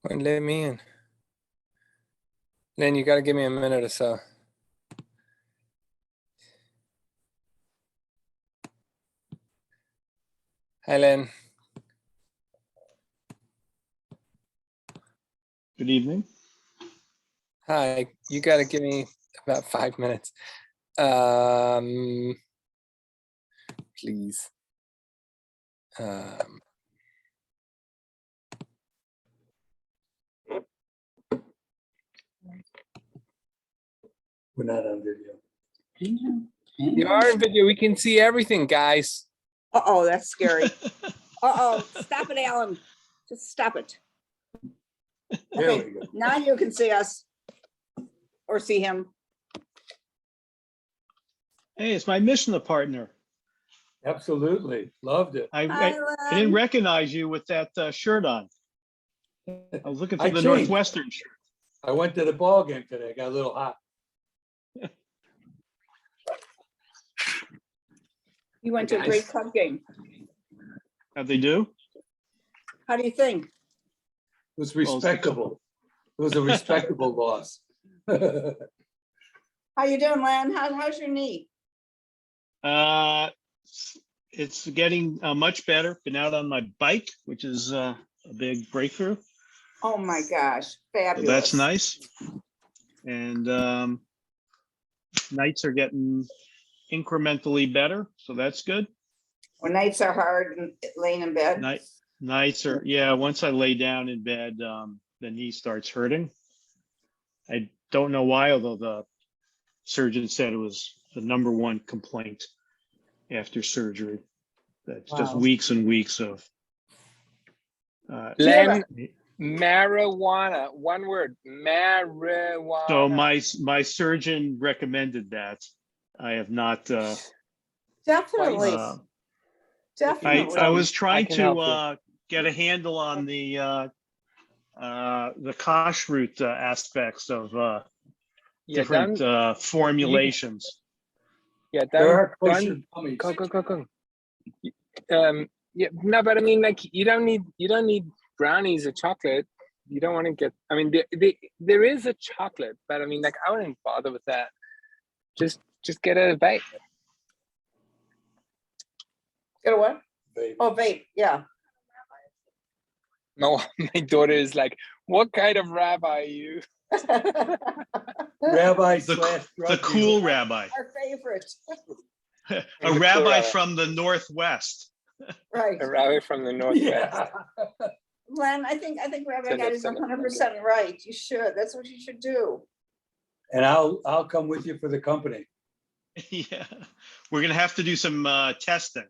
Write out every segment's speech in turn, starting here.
Wouldn't let me in. Then you got to give me a minute or so. Hi, Len. Good evening. Hi. You got to give me about 5 minutes. Please. We're not on video. You are in video. We can see everything, guys. Uh-oh, that's scary. Uh-oh, stop it, Alan. Just stop it. There Okay, we go. now you can see us or see him. Hey, it's my mission partner. Absolutely. Loved it. I didn't recognize you with that shirt on. I was looking for I the changed. Northwestern shirt. I went to the ball game today. Got a little hot. You went to a great club game. How'd they do? How do you think? It was respectable. It was a respectable loss. How you doing, Len? How's your knee? It's getting much better. Been out on my bike, which is a big breakthrough. Oh my gosh, So fabulous. that's nice. And nights are getting incrementally better, so that's good. When nights are hard and laying in bed. Nights are, yeah, once I lay down in bed, the knee starts hurting. I don't know why, although the surgeon said it was the #1 complaint after surgery. That's just Wow. weeks and weeks of. Len, marijuana. One word, marijuana. So my surgeon recommended that. I have not. Definitely. Definitely. I was trying can help to get a handle on the kashrut aspects of different formulations. Yeah, There are done. kosher gummies. Go. Yeah, no, but I mean, like, you don't need brownies or chocolate. You don't want to get. I mean, there is a chocolate, but I mean, like, I wouldn't bother with that. Just get a vape. Get a what? Vape. Oh, vape. Yeah. No, my daughter is like, "What kind of rabbi are you?" Rabbi The / cool rabbi, Our favorite. a The cool rabbi rabbi. from the Northwest. Right. A rabbi from the Northwest. Yeah. Len, I think Rabbi Send it, Gadi is send it, 100% right. You should. That's what you should do. And I'll come with you for the company. Yeah, we're gonna have to do some testing.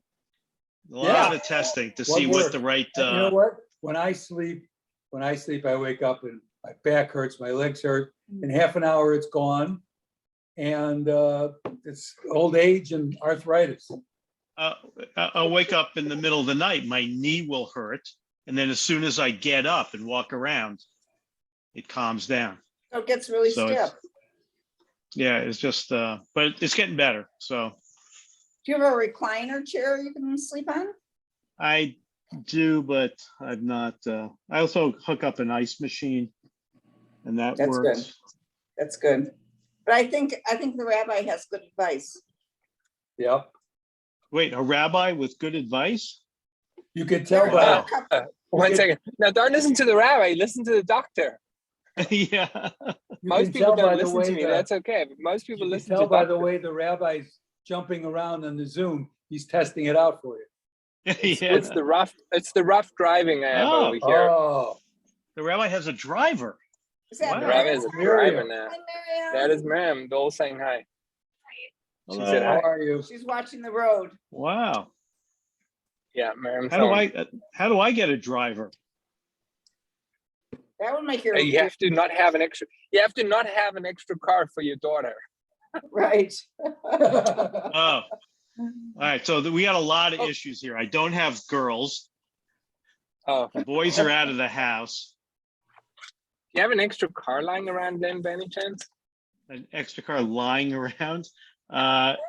A Yeah. lot of testing to One see what word. the right. And you know what? When I sleep, I wake up and my back hurts, my legs hurt. In half an hour, it's gone. And it's old age and arthritis. I'll wake up in the middle of the night, my knee will hurt, and then as soon as I get up and walk around, it calms down. So it gets really So stiff. Yeah, it's just, but it's getting better. So Do you have a recliner chair you can sleep on? I do, but I've not. I also hook up an ice machine, and that That's works. good. That's good. But I think the rabbi has good advice. Yep. Wait, a rabbi with good advice? You can tell Wow. by, One second. Now, don't listen to the rabbi. Listen to the doctor. Yeah. you Most can people tell by don't the listen way to me. That's okay. But most people you can listen to tell by the doctor. way the rabbi's jumping around on the Zoom. He's testing it out for you. It's the rough driving I have over here. Oh, The rabbi has a driver. Is that Wow. The rabbi is a driver Miriam. now. Hi, Miriam. That is Miriam. They're all saying hi. She Hello. said how hi. are you? She's watching the road. Wow. Yeah, Miriam's How home. do I get a driver? That would make your You have to not have an extra. You have to not have an extra car for your daughter. right. Oh, all right. So we got a lot of issues here. I don't have girls. Oh, The boys are out of the house. you have an extra car lying around then, by any chance? An extra car lying around. Not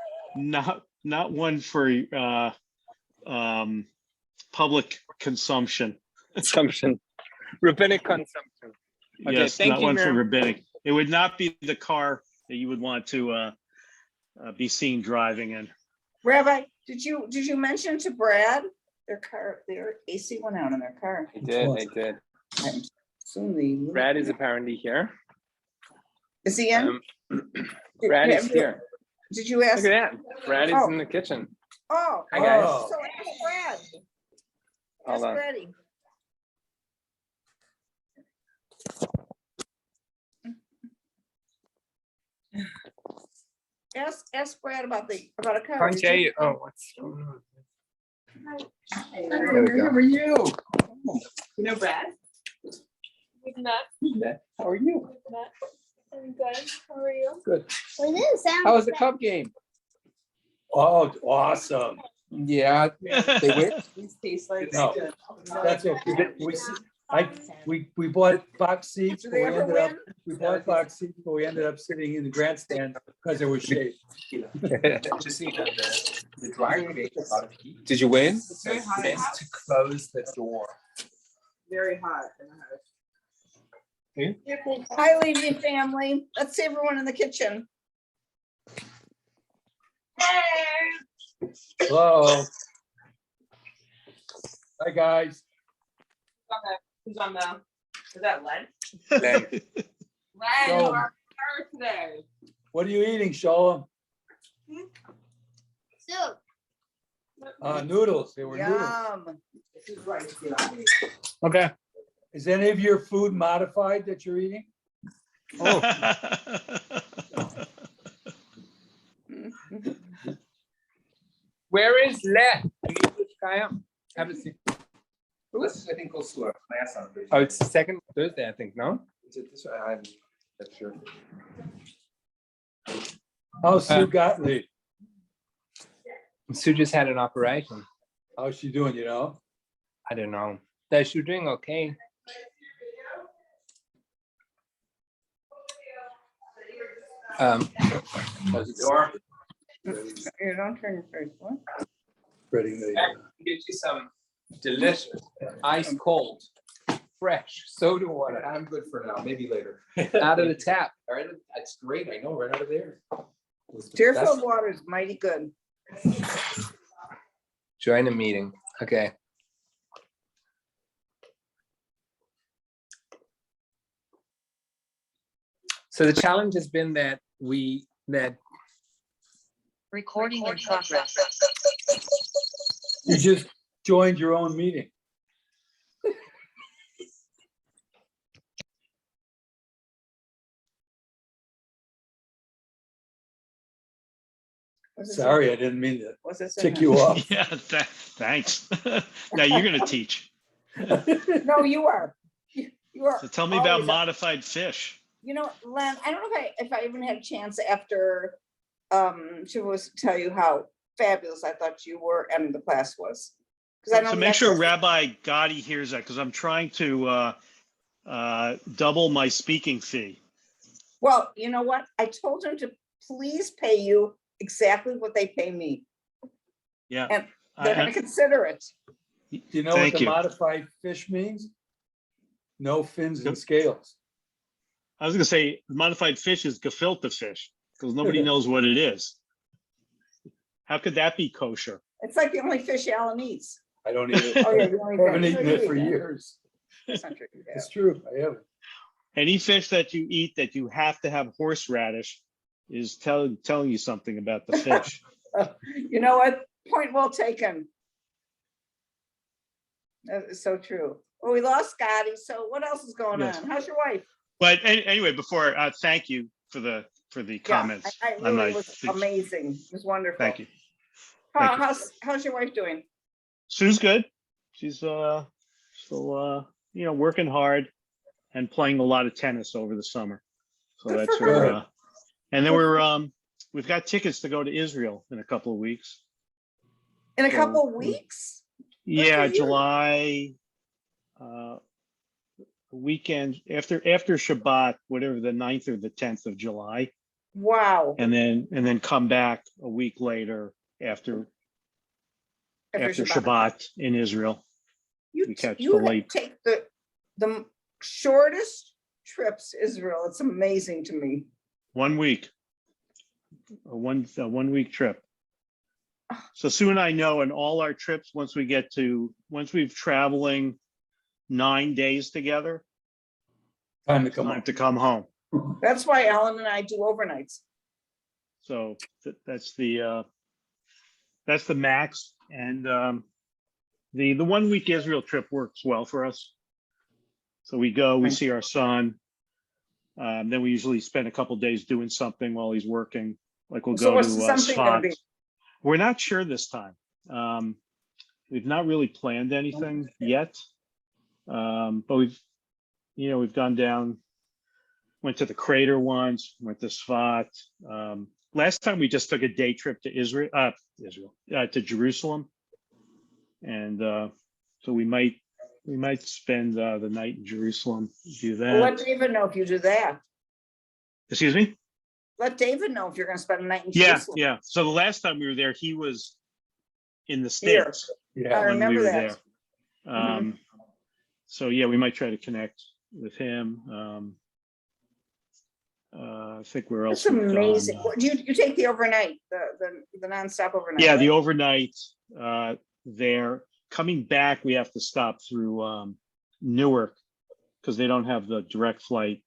one for public consumption. Consumption, rabbinic consumption. Okay, Yes, thank not you one for very- rabbinic. It would not be the car that you would want to be seen driving in. Rabbi, did you mention to Brad their AC went out in their car? I did. I'm assuming Brad is apparently here. is he in? Brad is Have you- here. Did you Look ask? at that. Brad is Oh. in the kitchen. Oh, Hi, guys. Oh. so ask Brad. Hold Ask on. Brady. Ask Brad about a car. Can't Did tell you- you. Oh, what's going on? Hey, There we go. How are you? You know Brad? We've met. How are you? We've met. I'm good. How are you? Good. Well, it didn't sound. How was the Cub game? Oh, awesome. Yeah, they win. These taste like. No, that's okay. We bought box seats, Do but they we ever ended up, win? we bought box seats, but we ended up sitting in the grandstand because it was shade. Just so you know, the dryer creates a lot of heat. Did you win? So it's best to close the door. Very hot. Your food. Hi, Levy family. Let's see everyone in the kitchen. Hello. Hi, guys. Who's on the, is that Len? Len. Len, So- you are here today. What are you eating? Show Soup. them. Noodles. They were noodles. Yum. Okay. Is any of your food modified that you're eating? Oh. Where is Le? Can you put this guy up? Have a seat. Well, this, I think, goes to a class on Thursday. Oh, it's the second Thursday, I think. No. Is it this one? I'm not sure. How's Sue Gottlieb? Sue just had an operation. How's she doing, you know? I don't know. That she's doing okay. Close the door. You don't turn your face. What? Spreading the, I can get you some delicious, ice cold, fresh soda water I'm good for now, maybe later. out of the tap. All right, that's great. I know, right out of there. Deerfield water is mighty good. Join the meeting. Okay. So the challenge has been that Recording in progress. you just joined your own meeting. What's it Sorry, I didn't mean to say? What's it say? tick you off. Yeah, thanks. Now you're gonna teach. No, you are. You are. So tell me about always up. modified fish. You know, Len, I don't know if I even had a chance after she was to tell you how fabulous I thought you were and the class was. Because I know So make sure Rabbi Gadi hears that, because I'm trying to double my speaking fee. Well, you know what? I told him to please pay you exactly what they pay me. Yeah. And they're gonna consider it. Do you know what Thank the you. modified fish means? No fins and scales. I was gonna say modified fish is gefilte fish, because nobody knows what it is. How could that be kosher? It's like the only fish Alan eats. I don't eat it. Oh, yeah, you only Haven't fish. eaten No, you it for eat that. years. That's not true. It's true, I haven't. Any fish that you eat that you have to have horseradish is telling you something about the fish. You know what? Point well taken. That is so true. Well, we lost Gadi, so what else is going Yes. on? How's your wife? But anyway, before thank you for the Yeah, comments. I on really my was fish. amazing. It was wonderful. Thank you. Thank you. How's your wife doing? Sue's good. She's still working hard and playing a lot of tennis over the summer. So Good that's for her. her. And then we've got tickets to go to Israel in a couple of weeks. In a So, couple of weeks? Yeah, you. July weekend after Shabbat, whatever, the 9th or the 10th of July, Wow. and then come back a week later after Shabbat in Israel. You we catch you the had to late. take the shortest trips to Israel. It's amazing to me. 1 week. A 1 week trip. So Sue and I know in all our trips, once we've traveling 9 days together, Time to come time on. to come home. That's why Alan and I do overnights. So that's the max. And the 1 week Israel trip works well for us. So we go, we see our son. Then we usually spend a couple days doing something while he's working. Like we'll So go what's to the something gonna be? Sfat. We're not sure this time. We've not really planned anything yet. But we've gone down, went to the crater once, went to Sfat. Last time we just took a day trip to to Jerusalem. And so we might spend the night in Jerusalem, do Well, let that. David know if you do that. Excuse me? Let David know if you're gonna spend a night in Yeah, Jerusalem. yeah. So the last time we were there, he was in the Here. States I Yeah, when we remember were that. there. So yeah, we might try to connect with him. I think where else That's we've gone, amazing. What, do you take the overnight, the nonstop overnight? yeah, the right? overnight there. Coming back, we have to stop through Newark because they don't have the direct flight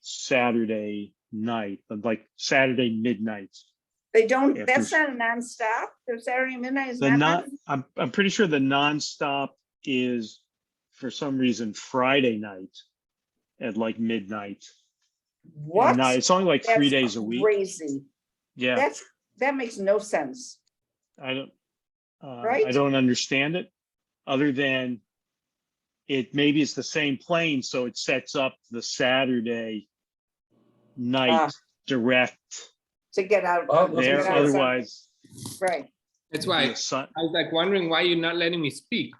Saturday night, like Saturday midnight. They don't, Yeah, that's for not a nonstop. The Saturday midnight is The not. not, I'm pretty sure the nonstop is for some reason Friday night at like midnight. What? And it's only like 3 That's days a week. Crazy. Yeah, That makes no sense. I don't, Right? I don't understand it, other than maybe it's the same plane, so it sets up the Saturday night direct To get out. Oh, to there. get out Otherwise, Right. That's it'd be why a sun- I was like wondering why you're not letting me speak.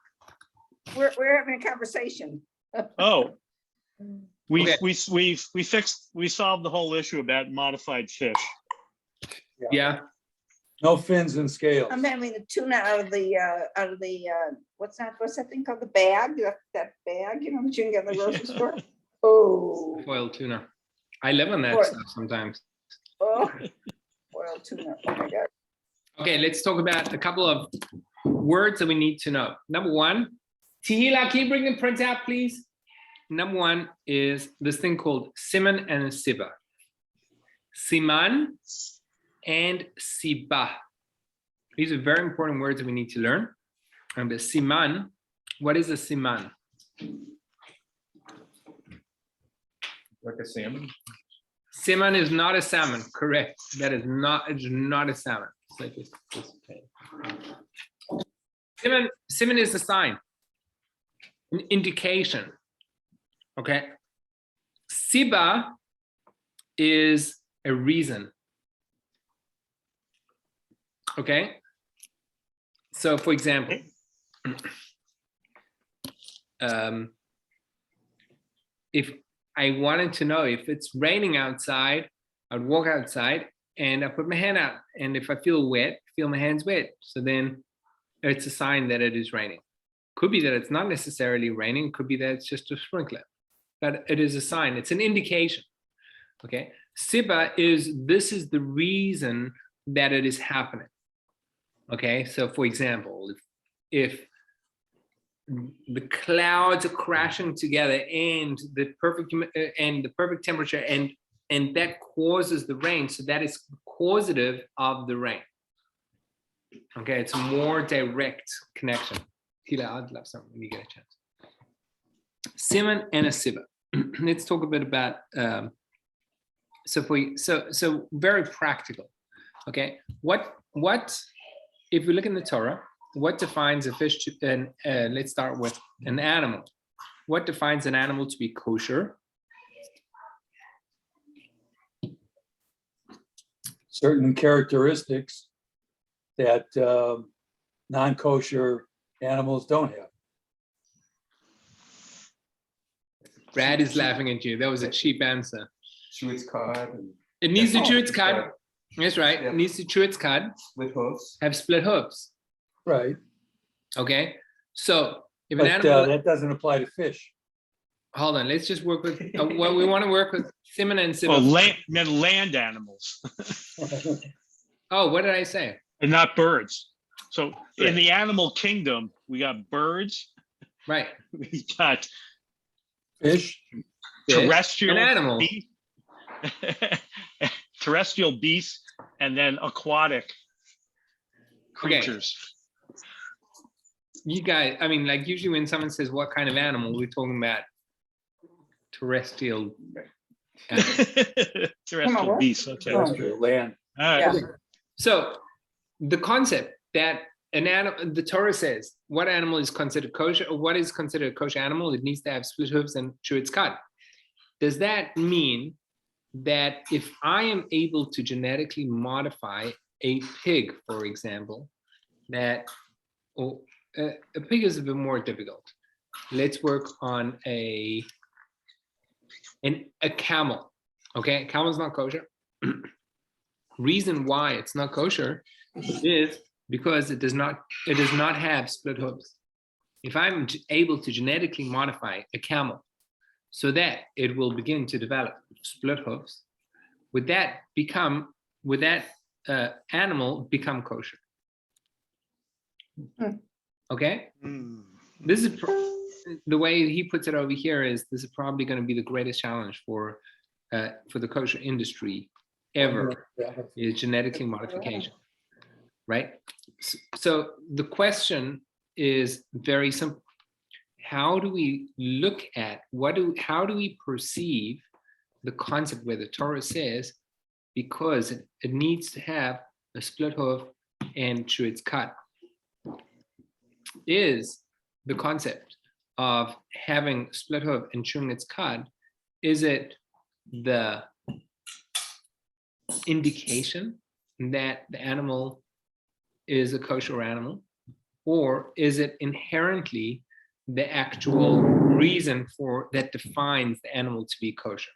We're having a conversation. Oh, Okay. we solved the whole issue about modified fish. Yeah. no fins and scales. I'm having the tuna out of the, what's that thing called? The bag, that bag, you know, that you can get in the grocery store? Oh, Foil tuna. I live on that Foil. stuff sometimes. oh, boiled tuna, oh my God. Okay, let's talk about a couple of words that we need to know. Number one, Tehila, can you bring the print out, please? Number one is this thing called siman and a siba. Siman and siba. These are very important words that we need to learn. And the siman, what is a siman? Like a salmon. Siman is not a salmon, correct. That is not, it's not a salmon. So just okay. Siman is a sign, an indication. Okay. Siba is a reason. Okay. So for example, if I wanted to know if it's raining outside, I'd walk outside and I put my hand out. And if I feel wet, feel my hands wet. So then it's a sign that it is raining. Could be that it's not necessarily raining. Could be that it's just a sprinkler. But it is a sign. It's an indication. Okay. Siba is, this is the reason that it is happening. Okay. So for example, if the clouds are crashing together and the perfect temperature and that causes the rain, so that is causative of the rain. Okay, it's a more direct connection. Tila, I'd love something when you get a chance. Siman and a siba. Let's talk a bit about so very practical. Okay, what if we look in the Torah? What defines a fish to, and let's start with an animal. What defines an animal to be kosher? Certain characteristics that non-kosher animals don't have. Brad is laughing at you. That was a cheap answer. Chew its cud and It needs to chew its cud. That's right. Yeah. It needs to chew its cud. with hooves. Have split hooves. Right, Okay. So if an but animal, that doesn't apply to fish. hold on, let's just work with, well, we want to work with Simon and Oh, Simon. land animals Oh, what did I say? and not birds. So in Right. the animal kingdom, we got birds, Right. we got Fish, terrestrial An animal. beasts, terrestrial beasts, and then aquatic creatures. You guys, I mean, like usually when someone says what kind of animal, we're talking about terrestrial. Terrestrial what? beasts. Okay. terrestrial, land. All right. Yeah. So the concept that an animal, the Torah says, what animal is considered kosher, or what is considered a kosher animal? It needs to have split hooves and chew its cud. Does that mean that if I am able to genetically modify a pig, for example, that a pig is a bit more difficult. Let's work on a camel. Okay, camel's not kosher. Reason why it's not kosher is because it does not have split hooves. If I'm able to genetically modify a camel so that it will begin to develop split hooves, would that animal become kosher? Okay, this is the way he puts it over here. Is this is probably going to be the greatest challenge for the kosher industry ever, is genetically modification, right? So the question is very simple. How do we look at how do we perceive the concept where the Torah says, because it needs to have a split hoof and chew its cud? Is the concept of having split hoof and chewing its cud, is it the indication that the animal is a kosher animal, or is it inherently the actual reason for that defines the animal to be kosher,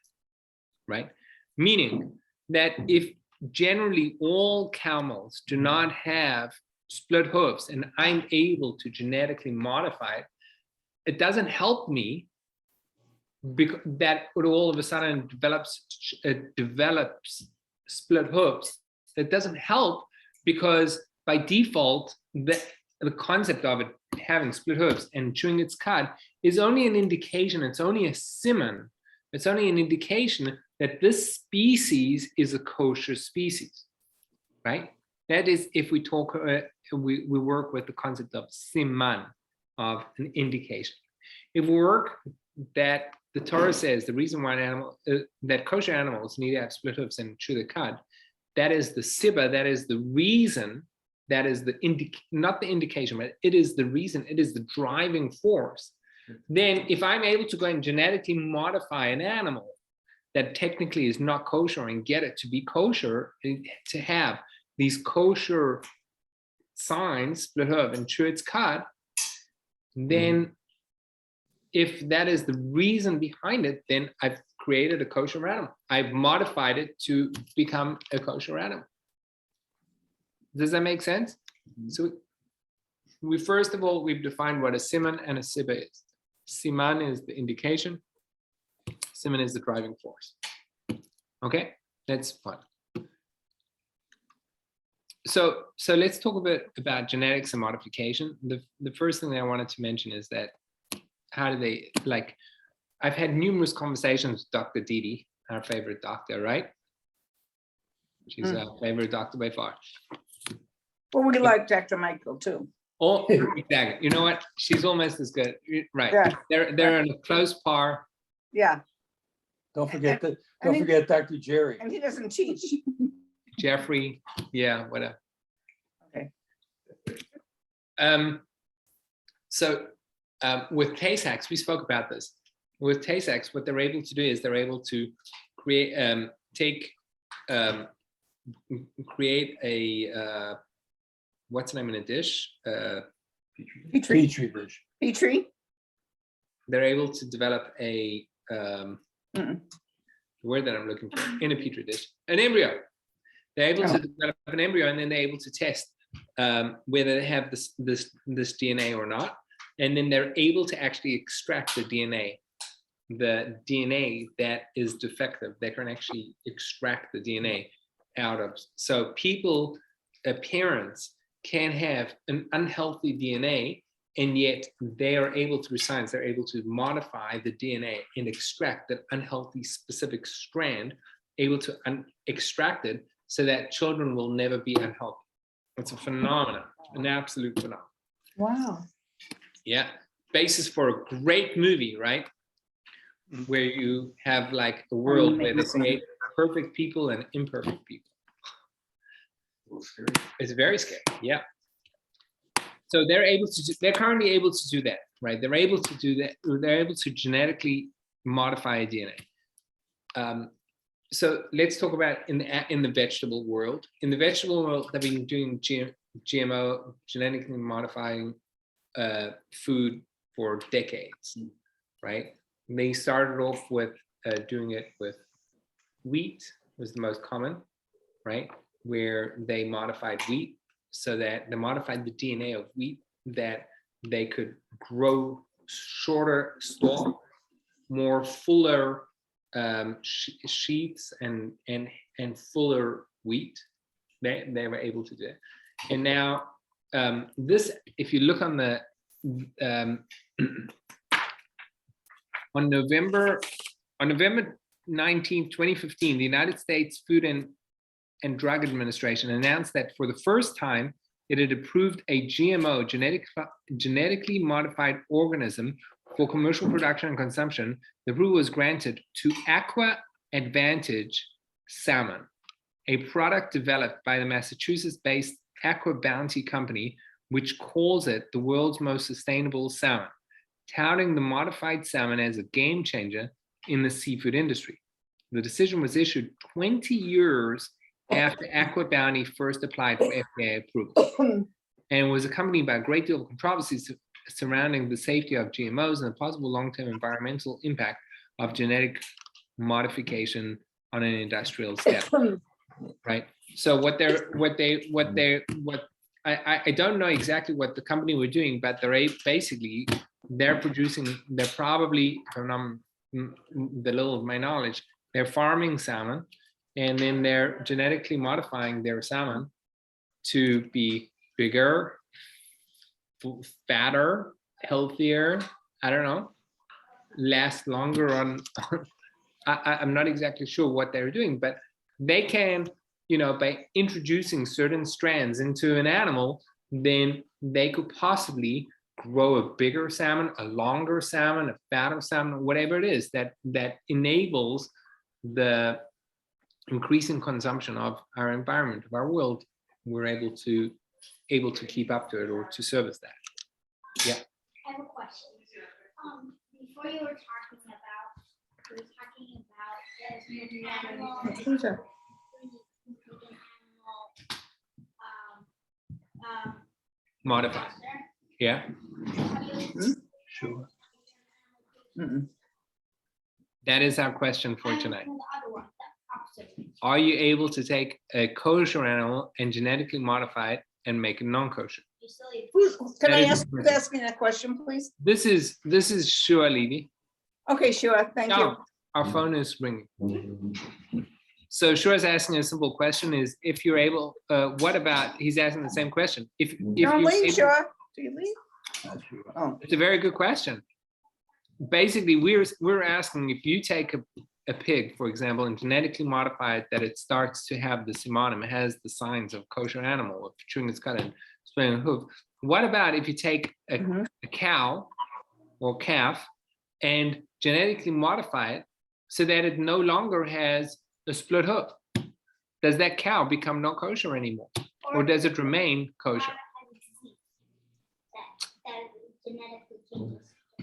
right? Meaning that if generally all camels do not have split hoofs and I'm able to genetically modify it, it doesn't help me because that it all of a sudden develops split hoofs. That doesn't help because by default, the concept of it having split hoofs and chewing its cud is only an indication, it's only a siman, it's only an indication that this species is a kosher species, right? That is, if we talk, we work with the concept of siman, of an indication. If we work that the Torah says the reason why an animal, that kosher animals need to have split hoofs and chew the cud, that is the sibba, that is the reason, that is the not the indication, but it is the reason, it is the driving force. Then if I'm able to go and genetically modify an animal that technically is not kosher and get it to be kosher, to have these kosher signs, split hoof and chew its cud, then if that is the reason behind it, then I've created a kosher animal. I've modified it to become a kosher animal. Does that make sense? So we first of all, we've defined what a siman and a sibba is. Siman is the indication. Siman is the driving force. Okay, that's fun. So let's talk a bit about genetics and modification. The first thing that I wanted to mention is that how do they, like, I've had numerous conversations with Dr. Gadi, our favorite doctor, right? She's our favorite doctor by far. Well, we like Dr. Michael too. Oh, exactly. You know what? She's almost as good, right? Yeah. They're in a close par. Yeah, Don't forget that, I don't mean- forget Dr. Jerry. and he doesn't teach. Jeffrey, yeah, whatever. Okay. So with Tay-Sachs, we spoke about this. With Tay-Sachs, what they're able to do is they're able to create, create a, what's the name in a dish? Petri. Petri dish. Petri. They're able to develop a, the word that I'm looking for, in a Petri dish, an embryo. They're able to develop an embryo, and then they're able to test whether they have this DNA or not. And then they're able to actually extract the DNA the DNA that is defective. They can actually extract the DNA out of. So people, parents can have an unhealthy DNA, and yet they are able, through science, they're able to modify the DNA and extract that unhealthy specific strand, able to extract it so that children will never be unhealthy. It's a phenomenon, an absolute phenomenon. Wow. Yeah, basis for a great movie, right? Where you have like a world where they create perfect people and imperfect people. It's very scary, yeah. So they're able to, they're currently able to do that, right? They're able to do that. They're able to genetically modify a DNA. So let's talk about in the vegetable world. In the vegetable world, they've been doing GMO, genetically modifying food for decades, right? And they started off with doing it with wheat, was the most common, right? Where they modified wheat so that they modified the DNA of wheat that they could grow shorter stalk, more fuller sheaths and fuller wheat. They were able to do it. And now this, if you look on the on November 19th, 2015, the United States Food and Drug Administration announced that for the first time, it had approved a GMO, genetically modified organism for commercial production and consumption. The approval was granted to Aqua Advantage salmon, a product developed by the Massachusetts-based Aqua Bounty Company, which calls it the world's most sustainable salmon, touting the modified salmon as a game changer in the seafood industry. The decision was issued 20 years after Aqua Bounty first applied for FDA approval, and was accompanied by a great deal of controversies surrounding the safety of GMOs and the possible long-term environmental impact of genetic modification on an industrial scale. Right. So I don't know exactly what the company were doing, but they're producing, they're probably, from the little of my knowledge, they're farming salmon, and then they're genetically modifying their salmon to be bigger, fatter, healthier, I don't know, last longer on. I'm not exactly sure what they're doing, but they can, by introducing certain strands into an animal, then they could possibly grow a bigger salmon, a longer salmon, a fatter salmon, whatever it is that enables the increasing consumption of our environment, of our world. We're able to keep up to it or to service that. Yeah. I have a question. Before you were talking about animal Modify. Yeah. Sure. That is our question for tonight. Are you able to take a kosher animal and genetically modify it and make it non-kosher? Can I ask who's asking that question, please? This is Shua Levy. Okay, sure, thank you. Our phone is ringing. So Shua is asking a simple question: is if you're able, what about? He's asking the same question. If Don't leave, sure. Do you leave? Oh, It's a very good question. Basically, we're asking if you take a pig, for example, and genetically modify it that it starts to have the simanim, it has the signs of kosher animal, of chewing its cud and splitting a hoof. What about if you take a cow or calf and genetically modify it so that it no longer has a split hoof? Does that cow become not kosher anymore, or does it remain kosher?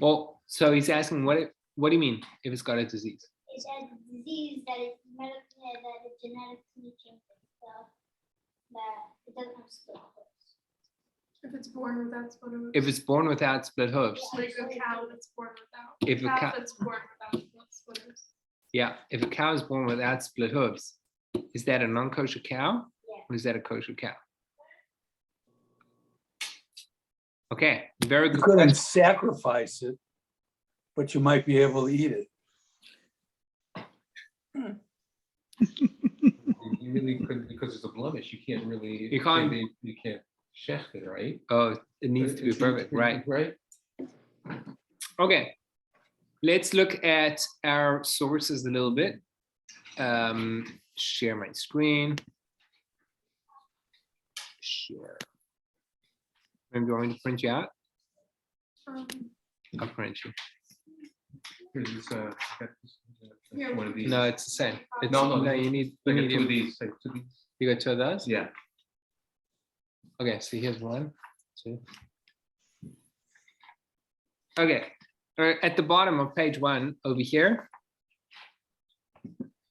Well, so he's asking, what do you mean if it's got a disease? It's a disease that is genetically changed, so that it doesn't have split hooves. If it's born without split hooves. If it's born without split hooves. Like a cow that's born without. If a cow that's born without split hooves. Yeah, if a cow is born without split hooves, is that a non-kosher cow? Yeah. Or is that a kosher cow? Okay, very You good couldn't question. sacrifice it, but you might be able to eat it. You really couldn't, because it's a blemish, you can't really. You can't- You can't shecht it, right? Oh, it needs to be perfect, right? Right. Okay, let's look at our sources a little bit. Share my screen. Share. I'm going to print you out. I'll print you. Here's this, Yeah. one of these. No, it's the same. It's, No, no, you need. I You, got need two of it. these, like two of these. You got two of those? Yeah. Okay, so here's one, two. Okay, at the bottom of page 1 over here,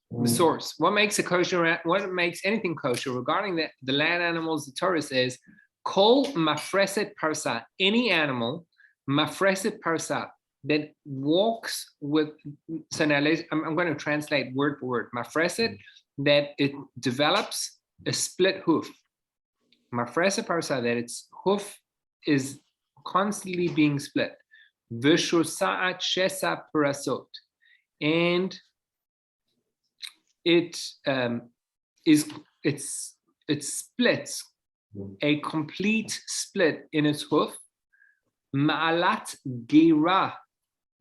the source. What makes a kosher? What makes anything kosher? Regarding the land animals, the Torah says, "Kol mafreset parsa." Any animal, mafreset parsa, that walks with. So now I'm going to translate word for word. Mafreset, that it develops a split hoof. Mafreset parsa, that its hoof is constantly being split. V'shosa'at shesa parasot, and it splits a complete split in its hoof. Ma'alat geira,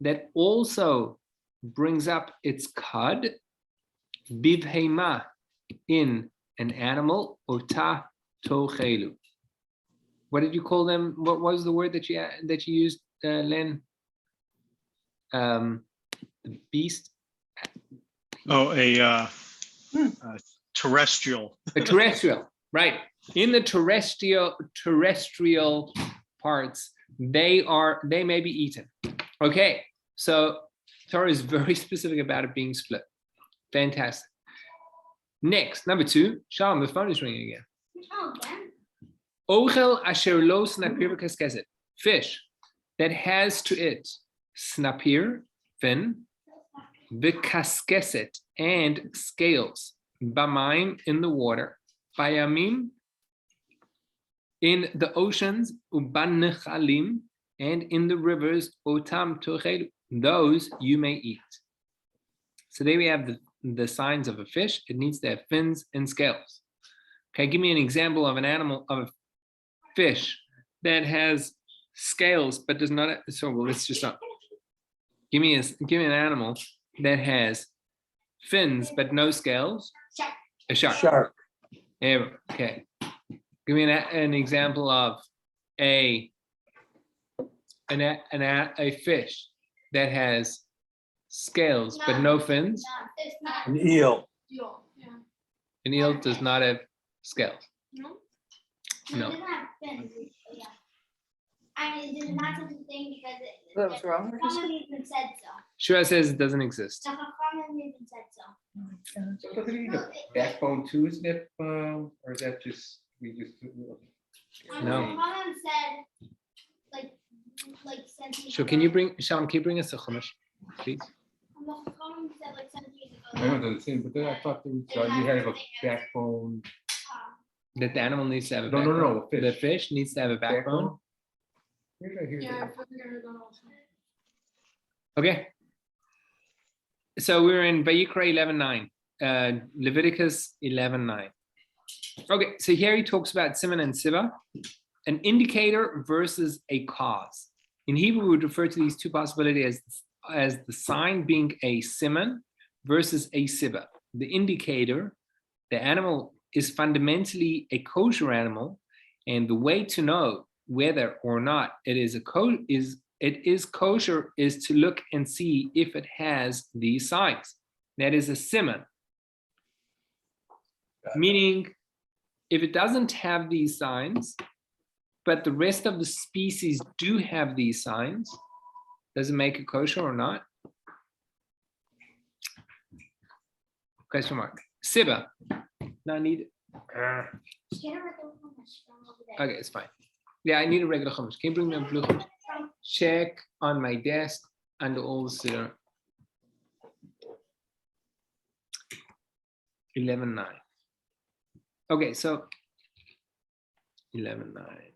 that also brings up its cud. Bivheima, in an animal. Ota tochelu. What did you call them? What was the word that you used, Len? The beast. Oh, a terrestrial. A terrestrial, right? In the terrestrial parts, they may be eaten. Okay, so Torah is very specific about it being split. Fantastic. Next, number 2. Shalom, the phone is ringing again. Oh, again? Ochel asher lo snapir v'kaskeset. Fish that has to it snapir, fin, v'kaskeset, and scales. Bamaim, in the water. Bayamim, in the oceans. Uban nechalim, and in the rivers. Otam tochelu, those you may eat. So there we have the signs of a fish. It needs to have fins and scales. Okay, give me an example of an animal, of a fish that has scales but does not. So well, let's just not. Give me an animal that has fins but no scales. A shark. Shark. Okay. Give me an example of a fish that has scales but no fins. An eel. Deal, yeah. An eel does not have scales. No? No. It doesn't have fins, but yeah. I mean, it's not such a thing because it. What's wrong with this? Someone even said so. Shua says it doesn't exist. Someone even said so. So doesn't it need a backbone too, isn't it? Or is that just, we just. No. Someone said, like centuries. So can you bring us a chumash, please? Someone said like centuries ago. I don't understand, but then I thought that you had to have a backbone. That the animal needs to have a No, backbone. no, fish. The fish needs to have a backbone. Where did I hear Yeah, I that? feel like I heard that also. Okay. So we're in Vayikra 11:9, Leviticus 11:9. Okay, so here he talks about siman and siva, an indicator versus a cause. In Hebrew, we would refer to these two possibilities as the sign being a siman versus a siva. The indicator, the animal is fundamentally a kosher animal, and the way to know whether or not it is kosher is to look and see if it has these signs. That is a siman. Meaning, if it doesn't have these signs, but the rest of the species do have these signs, does it make it kosher or not? Question mark. Siba. Not needed. Okay, it's fine. Yeah, I need a regular chumash. Can you bring me a blue chumash? Check on my desk and all the siddur. 11:9. Okay, so 11:9.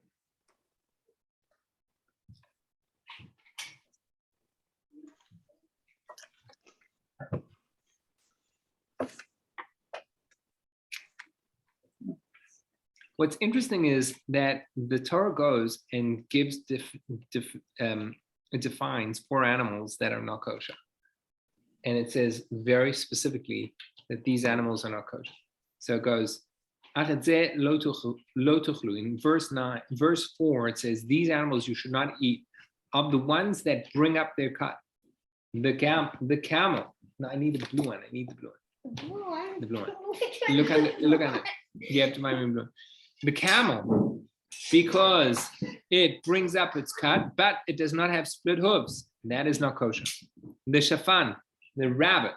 What's interesting is that the Torah goes and gives it defines 4 animals that are not kosher, and it says very specifically that these animals are not kosher. So it goes, in verse 4, it says these animals you should not eat of the ones that bring up their cut. The camel. No, I need the blue one. I need the blue one. The blue one. Look at it. Look at it. You have to buy me blue. The camel, because it brings up its cut, but it does not have split hooves. That is not kosher. The shafan, the rabbit,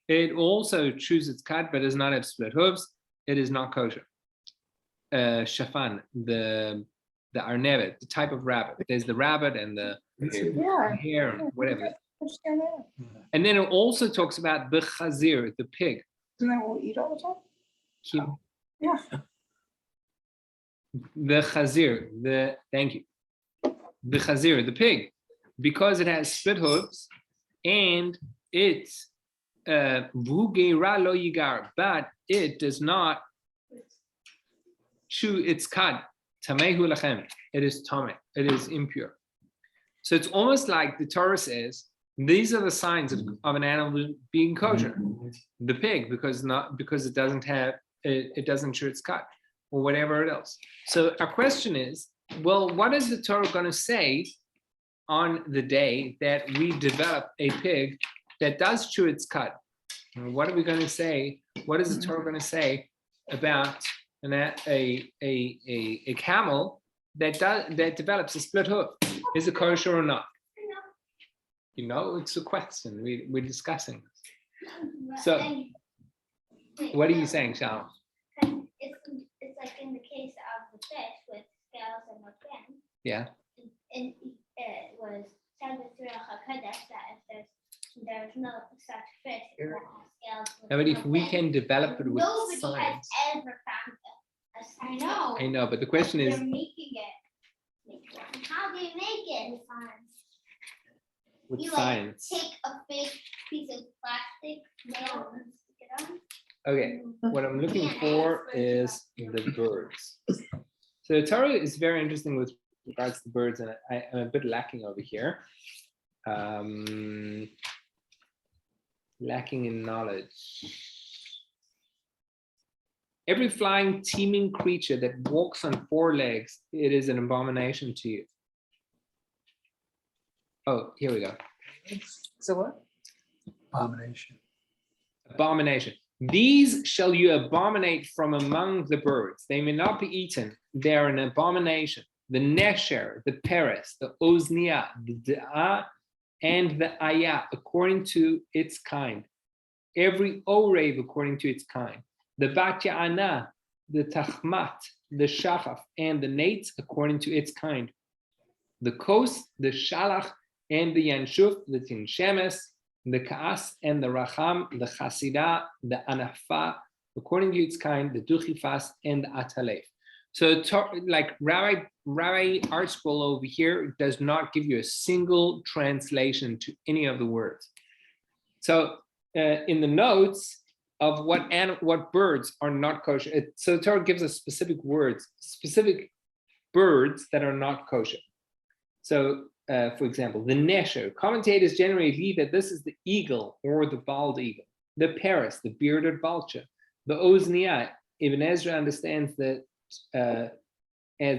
it also chews its cut, but does not have split hooves. It is not kosher. Shafan, the arnevet, the type of rabbit. There's the rabbit and the hare, whatever. And then it also talks about the chazir, the pig. Isn't that what we eat all the time? Yeah. The chazir, thank you. The chazir, the pig, because it has split hooves and it's v'hugeira lo yigar, but it does not chew its cut. Tamehu lachem, it is tameh, it is impure. So it's almost like the Torah says, these are the signs of an animal being kosher. The pig, because it doesn't have it doesn't chew its cut, or whatever else. So our question is, well, what is the Torah going to say on the day that we develop a pig that does chew its cut? And what are we going to say? What is the Torah going to say about a camel that develops a split hoof? Is it kosher or not? You know, it's a question. We're discussing this. So, what are you saying, Shalom? It's like in the case of the fish with scales and no fins. Yeah. And it was said through HaKadosh that if there's no such fish that has scales. Now, but if we can develop it with nobody science. has ever found it. I know, but the question is, they're making it. How do you make it? with You science. like take a big piece of plastic nail and stick it on. Okay, what I'm looking for is the birds. So the Torah is very interesting with regards to birds, and I'm a bit lacking over here. Lacking in knowledge. Every flying, teeming creature that walks on 4 legs, it is an abomination to you. Oh, here we go. So what? Abomination. Abomination. These shall you abominate from among the birds. They may not be eaten. They are an abomination. The nesher, the peres, the oznia, the da'ah, and the ayah, according to its kind. Every orev according to its kind. The bat ya'ana, the tachmat, the shachaf, and the nates according to its kind. The kos, the shalach, and the yanshuf, the tinshemes, the ka'as and the racham, the chasidah, the anafa, according to its kind, the duchifas and the atalef. So like Rabbi ArtScroll over here does not give you a single translation to any of the words. So in the notes of what birds are not kosher, so the Torah gives us specific words, specific birds that are not kosher. So for example, the nesher, commentators generally believe that this is the eagle or the bald eagle, the peres, the bearded vulture, the oznia. Ibn Ezra understands that as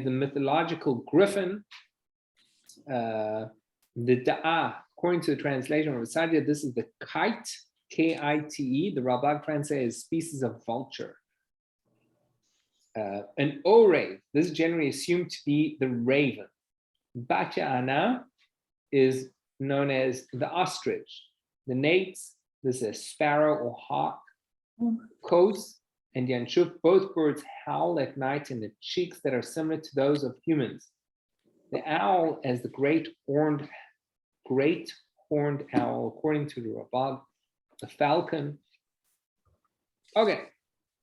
the mythological griffin, the da'ah, according to the translation of Rasadia, this is the kite, K-I-T-E. The Rabbi translates species of vulture. An orev, this is generally assumed to be the raven. Bat ya'ana is known as the ostrich. The nates, this is a sparrow or hawk. Kos and yanshuf, both birds howl at night in the cheeks that are similar to those of humans. The owl as the great horned owl, according to the Rabbi, the falcon. Okay.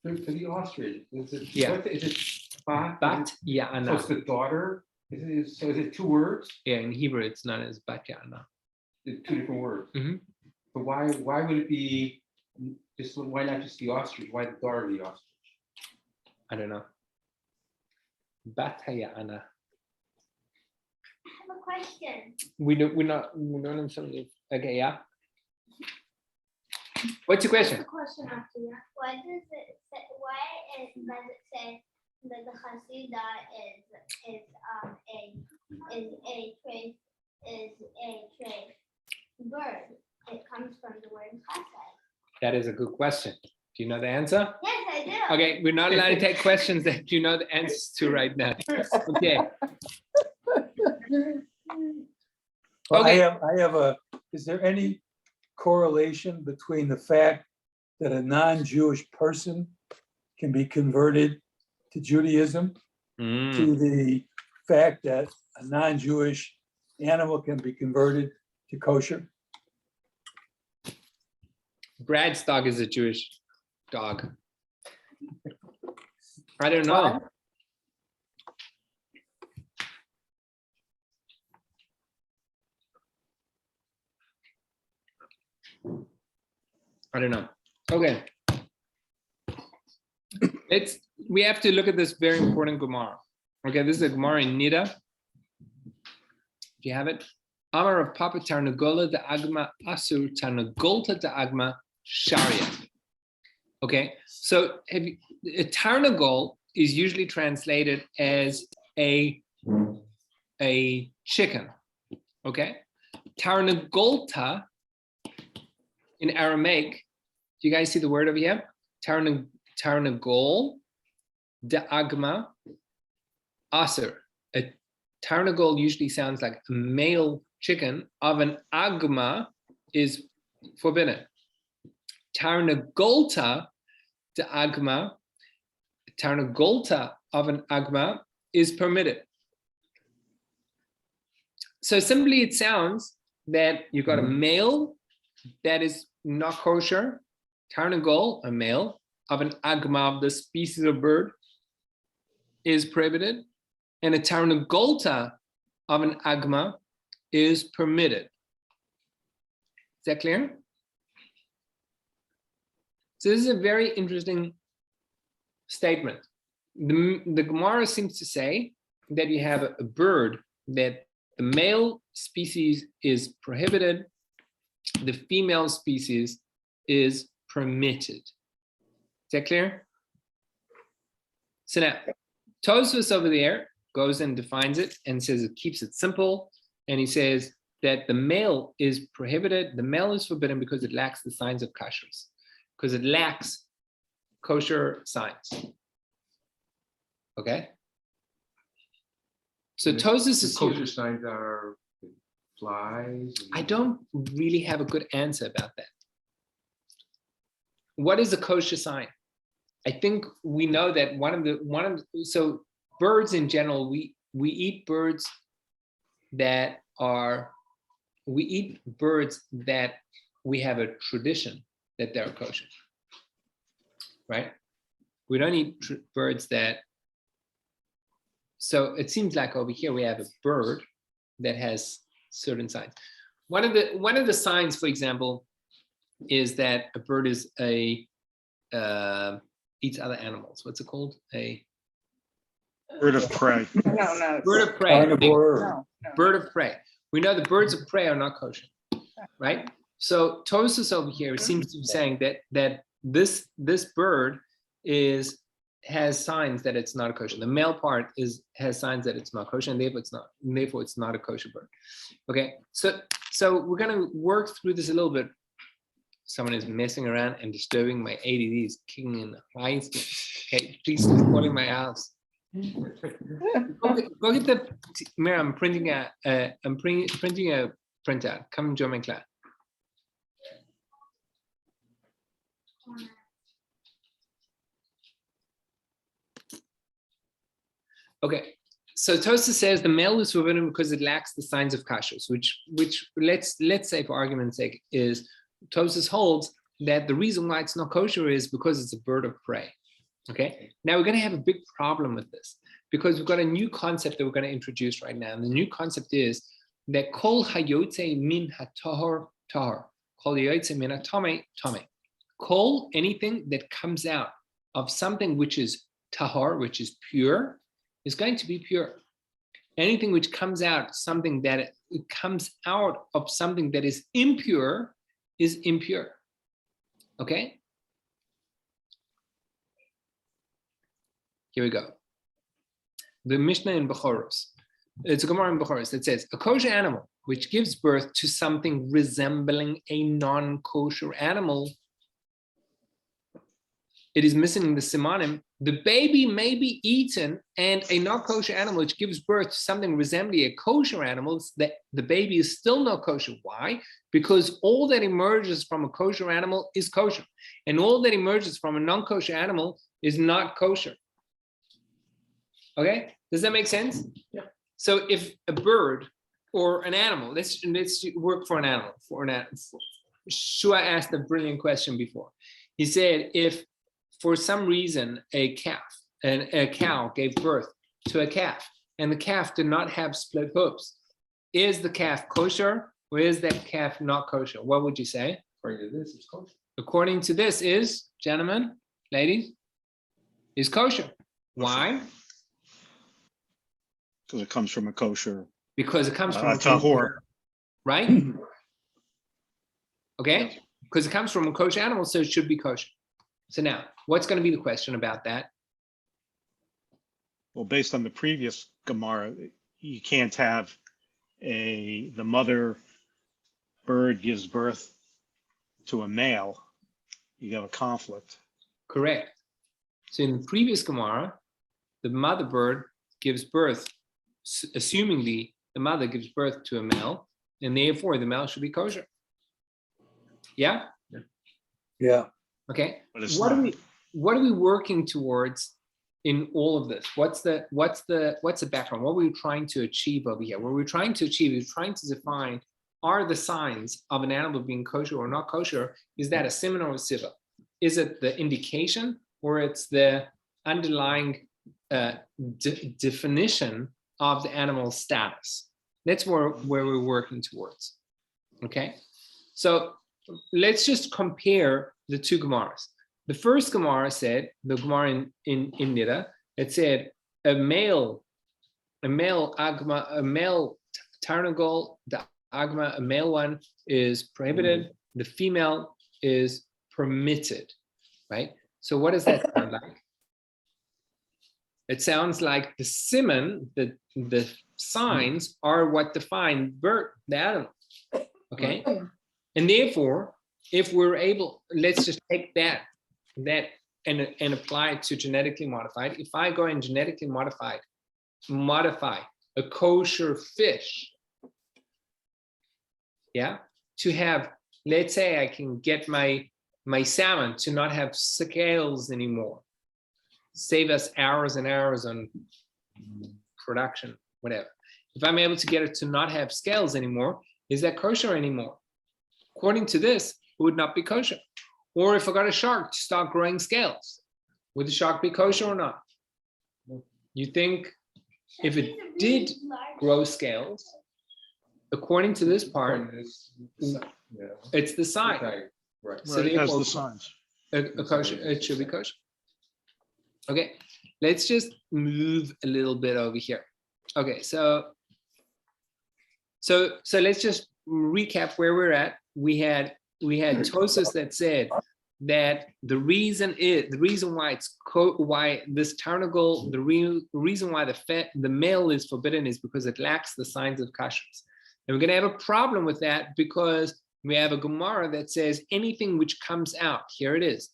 For the ostrich, is it, Yeah. what is it bat? Bat So ya'ana. it's the daughter? So is it 2 words? Yeah, in Hebrew it's known as bat ya'ana. 2 different words. Mhm. But why would it be just, why not just the ostrich? Why the daughter of the ostrich? I don't know. Batayana. I have a question. We don't have something. Okay, yeah. What's your question? The question after that. Why does it say, does it say that the Hasidah is a trace bird? It comes from the word chassid. That is a good question. Do you know the answer? Yes, I do. Okay, we're not allowed to take questions that you know the answers to right now. Okay. Well, Okay. I have a, is there any correlation between the fact that a non-Jewish person can be converted to Judaism to the fact that a non-Jewish animal can be converted to kosher? Brad's dog is a Jewish dog. I don't know. I don't know. Okay. We have to look at this very important Gemara. Okay, this is a Gemara in Nida. Do you have it? Amar of Papa Tarnagola de Agma Asur Tarnagolta de Agma Sharia. Okay, so a Tarnagol is usually translated as a chicken. Okay, Tarnagolta in Aramaic, do you guys see the word over here? Tarnagol de Agma Asur. A Tarnagol usually sounds like a male chicken. Of an Agma is forbidden. Tarnagolta de Agma, Tarnagolta of an Agma is permitted. So simply it sounds that you've got a male that is not kosher, Tarnagol, a male, of an Agma of the species of bird is prohibited, and a Tarnagolta of an Agma is permitted. Is that clear? So this is a very interesting statement. The Gemara seems to say that you have a bird that the male species is prohibited, the female species is permitted. Is that clear? So now, Tosfos over there goes and defines it and says it keeps it simple. And he says that the male is prohibited, the male is forbidden because it lacks the signs of kashrus, because it lacks kosher signs. Okay? So Tosfos is Kosher signs are flies. I don't really have a good answer about that. What is a kosher sign? I think we know that so birds in general, we eat birds that we have a tradition that they're kosher, right? We don't eat birds that, so it seems like over here we have a bird that has certain signs. One of the signs, for example, is that a bird is eats other animals. What's it called? A Bird of prey. No. bird of prey. Carnivore. No. Bird of prey. We know the birds of prey are not kosher, right? So Tosfos over here seems to be saying that this bird has signs that it's not kosher. The male part has signs that it's not kosher, and therefore it's not a kosher bird. Okay, so we're gonna work through this a little bit. Someone is messing around and disturbing my ADD, is kicking in the eyes. Okay, please stop calling my house. Go get the Mira. I'm printing a printout. Come and join my class. Okay, so Tosfos says the male is forbidden because it lacks the signs of kashrus, which let's say for argument's sake is Tosfos holds that the reason why it's not kosher is because it's a bird of prey. Okay, now we're going to have a big problem with this because we've got a new concept that we're going to introduce right now, and the new concept is that kol hayotze min hatahor tahor, kol hayotze min hatame tame, kol anything that comes out of something which is tahor, which is pure, is going to be pure. Anything which comes out, something that it comes out of something that is impure is impure. Okay? Here we go. The Mishnah in Bechoros. It's a Gemara in Bechoros that says, a kosher animal which gives birth to something resembling a non-kosher animal, it is missing the simanim. The baby may be eaten, and a non-kosher animal which gives birth to something resembling a kosher animal, that the baby is still not kosher. Why? Because all that emerges from a kosher animal is kosher, and all that emerges from a non-kosher animal is not kosher. Okay, does that make sense? Yeah. So if a bird or an animal, let's work for an animal. Shua asked a brilliant question before. He said, if for some reason a cow gave birth to a calf, and the calf did not have split hooves, is the calf kosher or is that calf not kosher? What would you say? According to this, it's kosher. According to this is, gentlemen, ladies, is kosher. Why? Because it comes from a kosher Because it comes from a tahor. right? Okay, because it comes from a kosher animal, so it should be kosher. So now, what's going to be the question about that? Well, based on the previous Gemara, you can't have the mother bird gives birth to a male. You have a conflict. Correct. So in the previous Gemara, the mother bird gives birth, assuming the mother gives birth to a male, and therefore the male should be kosher. Yeah? Yeah. Okay. But it's What not. are we working towards in all of this? What's the background? What are we trying to achieve over here? What we're trying to achieve is trying to define, are the signs of an animal being kosher or not kosher, is that a siman or a siva? Is it the indication, or it's the underlying definition of the animal's status? That's where we're working towards. Okay, so let's just compare the two Gemaras. The first Gemara said, the Gemara in Nida, it said a male agma, a male tarnagol, the agma, a male one is prohibited, the female is permitted, right? So what does that sound like? It sounds like the siman, the signs are what define the animal, okay? And therefore, if we're able, let's just take that and apply it to genetically modified. If I go and genetically modify a kosher fish, yeah, to have, let's say I can get my salmon to not have scales anymore, save us hours and hours on production, whatever. If I'm able to get it to not have scales anymore, is that kosher anymore? According to this, it would not be kosher. Or if I got a shark to start growing scales, would the shark be kosher or not? You think if it did grow scales, according to this part, it's the sign. Right. So Right, it has therefore, the signs. a kosher, it should be kosher. Okay, let's just move a little bit over here. Okay, so let's just recap where we're at. We had Tosas that said that the reason why why this tarnagol, the reason why the male is forbidden is because it lacks the signs of kashrus. And we're going to have a problem with that because we have a Gemara that says anything which comes out, here it is,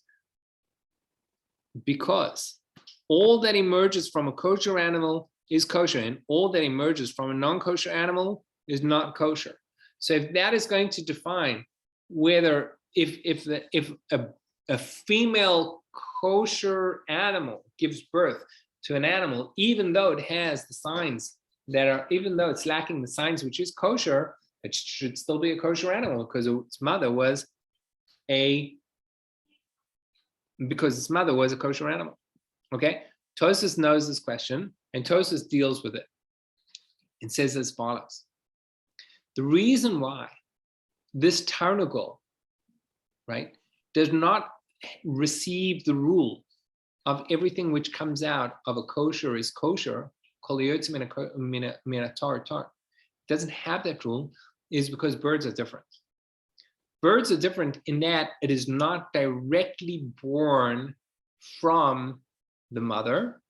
because all that emerges from a kosher animal is kosher, and all that emerges from a non-kosher animal is not kosher. So if that is going to define whether if a female kosher animal gives birth to an animal, even though it has the signs that are, even though it's lacking the signs which is kosher, it should still be a kosher animal because its mother was a kosher animal. Okay, Tosas knows this question, and Tosas deals with it. It says as follows: the reason why this tarnagol, right, does not receive the rule of everything which comes out of a kosher is kosher doesn't have that rule is because birds are different. Birds are different in that it is not directly born from the mother.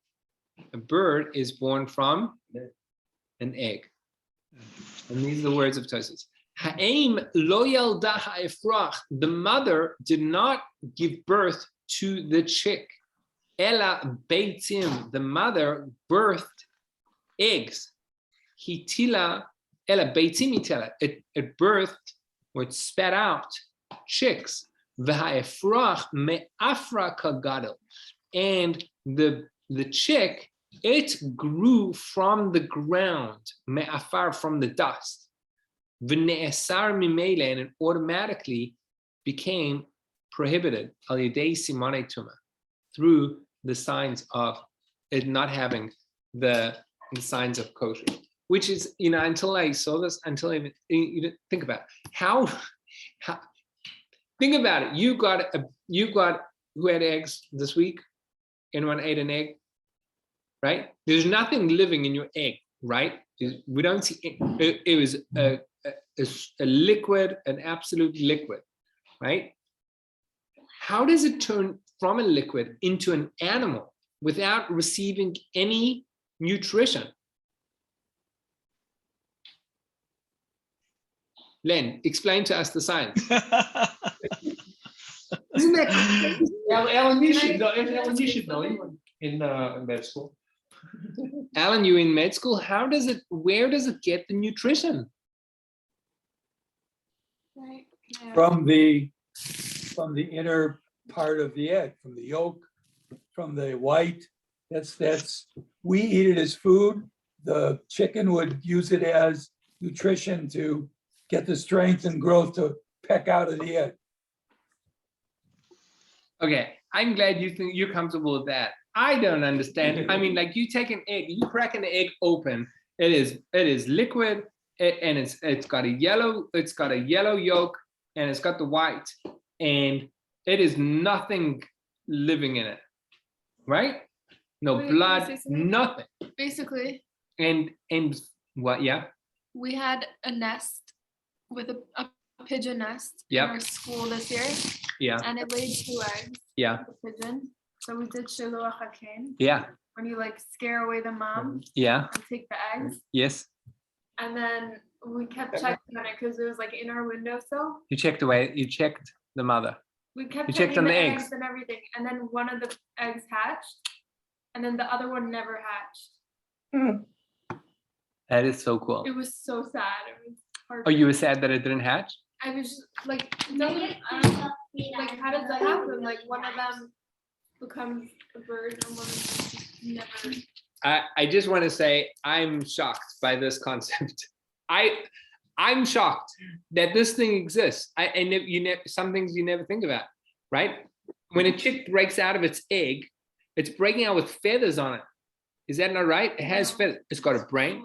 A bird is born from an egg. And these are the words of Tosfos. Ha'em lo yalda ha'efrach. The mother did not give birth to the chick. Ela beitzim. The mother birthed eggs. Hitila ela beitzim hitila. It birthed or it spat out chicks. V'ha'efrach me'afra kagadol. And the chick, it grew from the ground, me'afar, from the dust. V'ne'esar mimele, and it automatically became prohibited al yedei simanei tuma, through the signs of it not having the signs of kosher. Which is, until I saw this, until I even think about it. How think about it. You got who had eggs this week? Anyone ate an egg? Right? There's nothing living in your egg, right? We don't see it. It was a liquid, an absolute liquid, right? How does it turn from a liquid into an animal without receiving any nutrition? Len, explain to us the science. Isn't that crazy? Alan, you should know. Alan, you should know. In med school. Alan, you in med school? Where does it get the nutrition? Right. Yeah. From the inner part of the egg, from the yolk, from the white. That's we eat it as food. The chicken would use it as nutrition to get the strength and growth to peck out of the egg. Okay, I'm glad you think you're comfortable with that. I don't understand. I mean, like you take an egg, you crack an egg open. It is liquid, and it's got a yellow yolk, and it's got the white, and it is nothing living in it, right? No blood, nothing. Basically, And what? Yeah. we had a nest with a pigeon nest Yep. in our school this year, Yeah. and it laid 2 eggs. Yeah. The pigeon. So we did shiloh hakein, Yeah. when you like scare away the mom Yeah. and take the eggs, Yes. and then we kept checking on it because it was like in our windowsill. You checked the mother. We kept You checked checking on the the eggs eggs. and everything, and then one of the eggs hatched, and then the other one never hatched. That is so cool. It was so sad. It was hard. Oh, you were sad that it didn't hatch? I was just like, it doesn't, I don't know, like, how does that happen? Like, one of them becomes a bird and one of them never. I just want to say I'm shocked by this concept. I'm shocked that this thing exists. Some things you never think about, right? When a chick breaks out of its egg, it's breaking out with feathers on it. Is that not right? It has feathers. It's got a brain.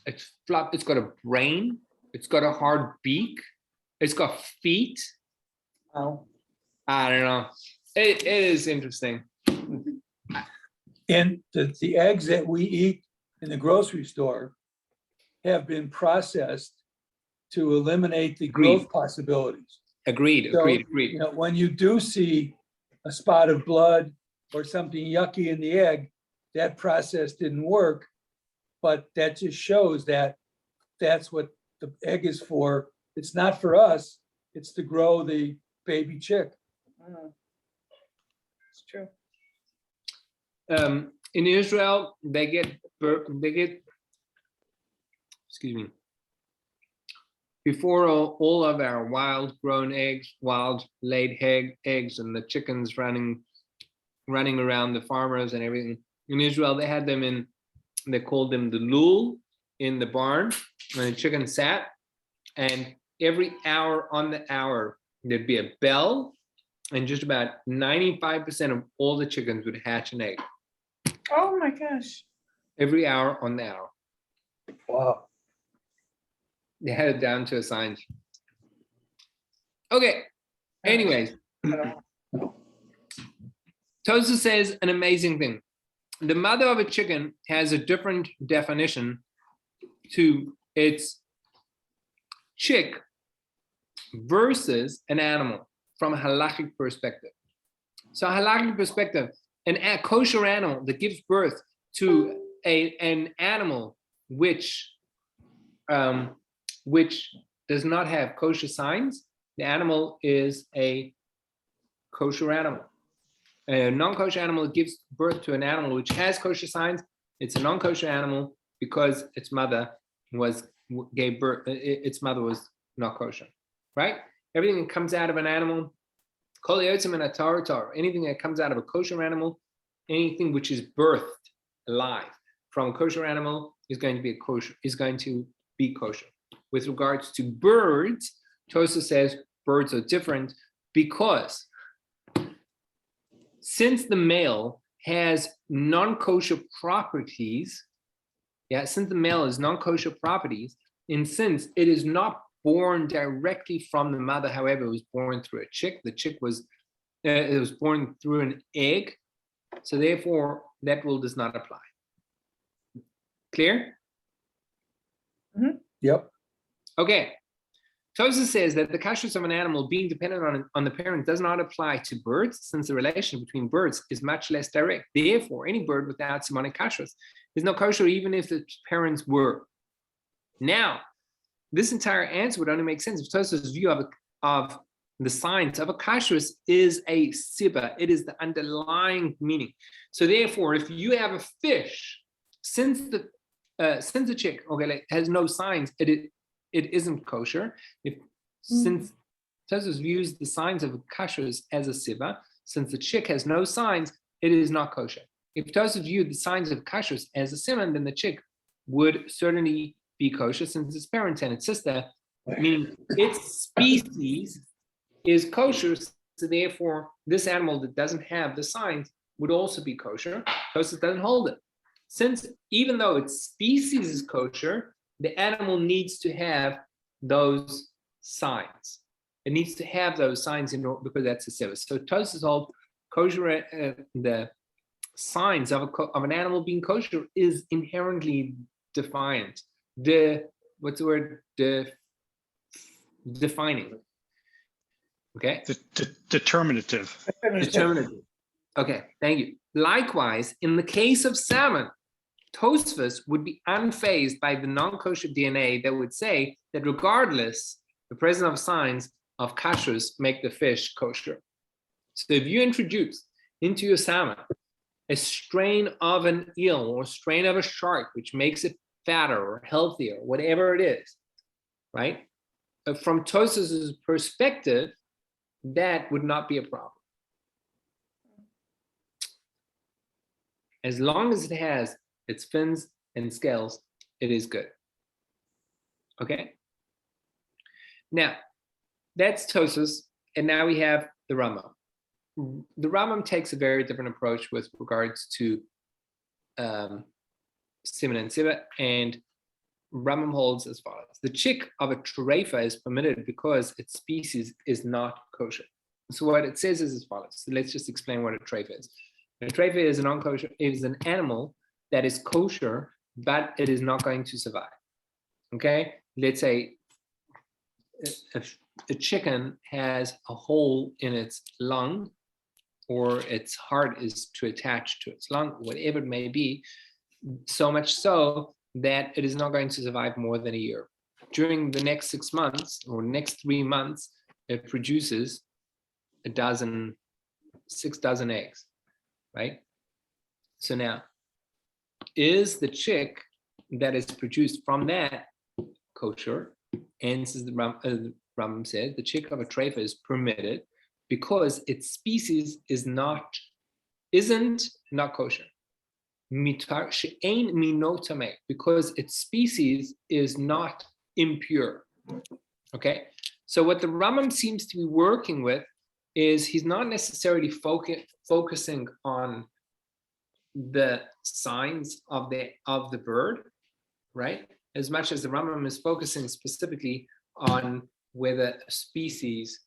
It's flop. It's got a brain. It's got a hard beak. It's got feet. Oh. I don't know. It is interesting. And the eggs that we eat in the grocery store have been processed to eliminate the growth possibilities. Agreed. So, Agreed. You know, when you do see a spot of blood or something yucky in the egg, that process didn't work. But that just shows that that's what the egg is for. It's not for us. It's to grow the baby chick. It's true. In Israel, they get, excuse me, before all of our wild grown eggs, wild laid eggs, and the chickens running around the farmers and everything. In Israel, they had them they called them the lul in the barn, when the chicken sat, and every hour on the hour, there'd be a bell, and just about 95% of all the chickens would hatch an egg. Oh my gosh. Every hour on the hour. Wow. They had it down to a science. Okay. Anyways, Tosa says an amazing thing. the mother of a chicken has a different definition to its chick versus an animal from a halakhic perspective. So halakhic perspective, a kosher animal that gives birth to an animal which does not have kosher signs, the animal is a kosher animal. A non-kosher animal gives birth to an animal which has kosher signs. It's a non-kosher animal because its mother gave birth. Its mother was not kosher, right? Everything that comes out of an animal, anything that comes out of a kosher animal, anything which is birthed alive from a kosher animal is going to be kosher. With regards to birds, Tosa says birds are different because since the male has non-kosher properties, since the male has non-kosher properties, and since it is not born directly from the mother, however, it was born through a chick. The chick was born through an egg, so therefore that rule does not apply. Clear? Yep. Okay. Tosa says that the kashrus of an animal being dependent on the parent does not apply to birds, since the relation between birds is much less direct. Therefore, any bird without simonic kashrus is not kosher, even if the parents were. Now, this entire answer would only make sense if Tosa's view of the science of a kashrus is a sibba. It is the underlying meaning. So therefore, if you have a fish, since the chick has no signs, it isn't kosher. Since Tosos views the signs of kashrus as a sibba, since the chick has no signs, it is not kosher. If Tosos viewed the signs of kashrus as a simon, then the chick would certainly be kosher, since its parent and its sister, meaning its species, is kosher. So therefore, this animal that doesn't have the signs would also be kosher. Tosos doesn't hold it. Since even though its species is kosher, the animal needs to have those signs. It needs to have those signs in order, because that's a service. So Tosos hold kosher, the signs of an animal being kosher is inherently defiant. Defining. Okay. Determinative. Determinative. Okay, thank you. Likewise, in the case of salmon, Tosfos would be unfazed by the non-kosher DNA that would say that regardless, the presence of signs of kashrus make the fish kosher. So if you introduce into your salmon a strain of an eel or a strain of a shark, which makes it fatter or healthier, whatever it is, right? From Tosfos' perspective, that would not be a problem. As long as it has its fins and scales, it is good. Okay? Now, that's Tosfos, and now we have the Rambam. The Rambam takes a very different approach with regards to Siman and Siva, and Rambam holds as follows. The chick of a trefa is permitted because its species is not kosher. So what it says is as follows. So let's just explain what a trefa is. A trefa is an non-kosher, is an animal that is kosher, but it is not going to survive. Okay? Let's say a chicken has a hole in its lung, or its heart is to attach to its lung, whatever it may be, so much so that it is not going to survive more than a year. During the next 6 months or next 3 months, it produces 6 dozen eggs, right? So now, is the chick that is produced from that kosher? And this is the Rambam said, the chick of a trefa is permitted because its species isn't not kosher. Because its species is not impure. Okay, so what the Rambam seems to be working with is he's not necessarily focusing on the signs of the bird, right? As much as the Rambam is focusing specifically on whether a species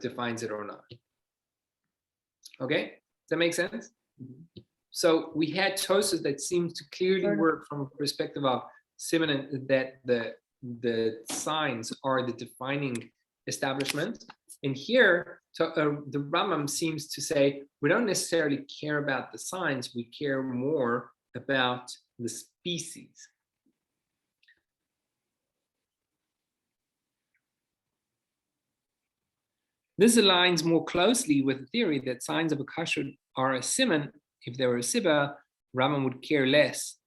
defines it or not. Okay, does that make sense? So we had Tosfos that seems to clearly work from a perspective of siman, that the signs are the defining establishment. And here, the Rambam seems to say, we don't necessarily care about the signs, we care more about the species. This aligns more closely with the theory that signs of a kashrut are a siman. If they were a sibah, Rambam would care less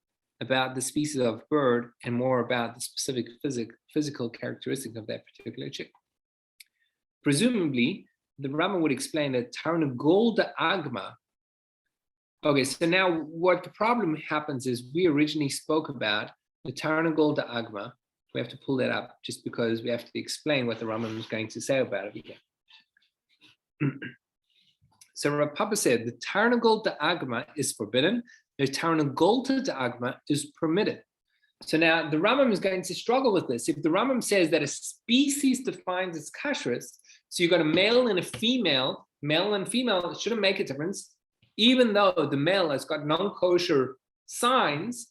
about the species of bird and more about the specific physical characteristic of that particular chick. Presumably, the Rambam would explain that Tarnagol da Agma. Okay, so now what the problem happens is we originally spoke about the Tarnagol da Agma. We have to pull that up just because we have to explain what the Rambam is going to say about it again. So Rav Papa said the Tarnagol da Agma is forbidden, the Tarnagolta da Agma is permitted. So now the Rambam is going to struggle with this. If the Rambam says that a species defines its kashrus, so you've got a male and a female it shouldn't make a difference, even though the male has got non-kosher signs,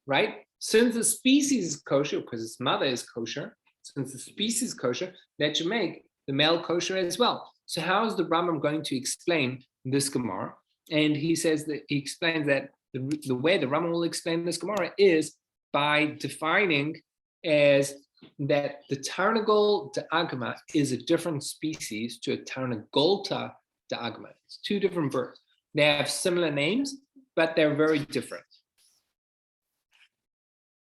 right? Since the species is kosher, because its mother is kosher, since the species is kosher, that should make the male kosher as well. So how is the Rambam going to explain this Gemara? And he says that he explains that the way the Rambam will explain this Gemara is by defining as that the Tarnagol da Agma is a different species to a Tarnagolta da Agma. It's two different birds. They have similar names, but they're very different.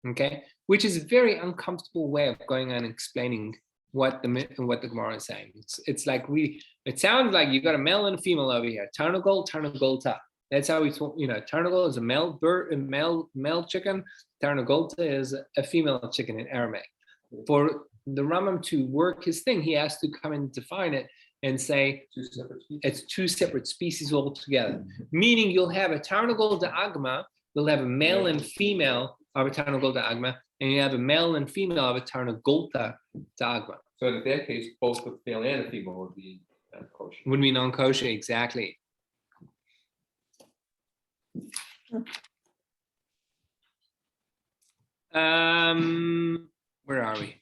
Okay, which is a very uncomfortable way of going on and explaining what the Gemara is saying. It's like it sounds like you got a male and a female over here. Tarnagol, Tarnagolta. That's how we talk. Tarnagol is a male bird, a male chicken. Tarnagolta is a female chicken in Aramaic. For the Rambam to work his thing, he has to come and define it and say it's two separate species altogether. Meaning you'll have a Tarnagol da Agma, you'll have a male and female of a Tarnagol da Agma, and you have a male and female of a Tarnagolta da Agma. So in that case, both the male and the female would be kosher. Would be non-kosher, exactly. Where are we?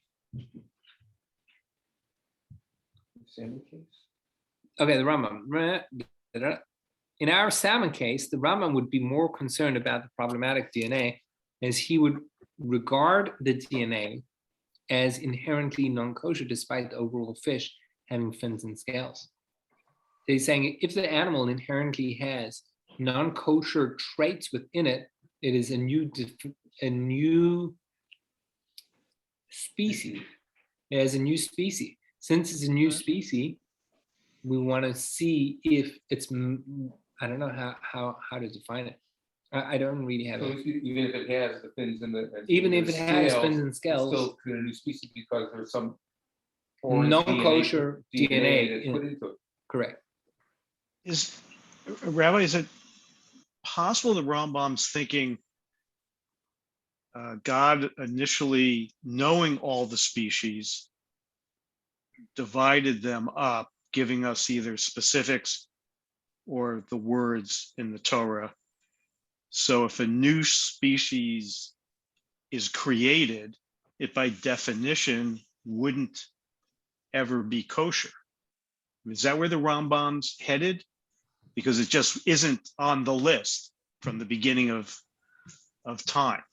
Okay, the Rambam. In our salmon case, the Rambam would be more concerned about the problematic DNA, as he would regard the DNA as inherently non-kosher, despite the overall fish having fins and scales. He's saying if the animal inherently has non-kosher traits within it, it is a new species. It has a new species. Since it's a new species, we want to see if it's, I don't know how to define it. I don't really have it. Even if it has the fins and the even if it has fins and scales, it's still a new species because there's some non-kosher DNA that's put into it. Correct. Rabbi, is it possible that Rambam's thinking God initially, knowing all the species, divided them up, giving us either specifics or the words in the Torah? So if a new species is created, it by definition wouldn't ever be kosher. Is that where the Rambam's headed? Because it just isn't on the list from the beginning of time.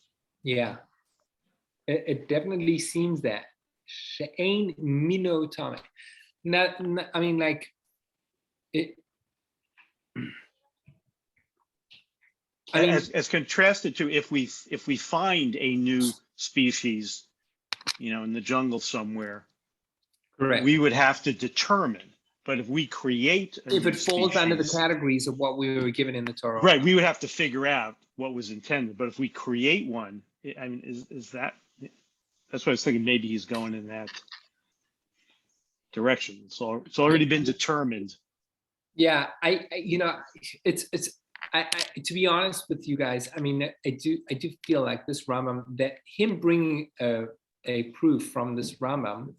Yeah, it definitely seems that. She'ein mino tame. I mean, like, it. I mean, as contrasted to if we find a new species, in the jungle somewhere, correct, we would have to determine. But if we create, if it falls under the categories of what we were given in the Torah, right, we would have to figure out what was intended. But if we create one, I mean, is that? That's what I was thinking. Maybe he's going in that direction. So it's already been determined. Yeah, it's to be honest with you guys, I mean, I do feel like this Rambam, that him bringing a proof from this Rambam,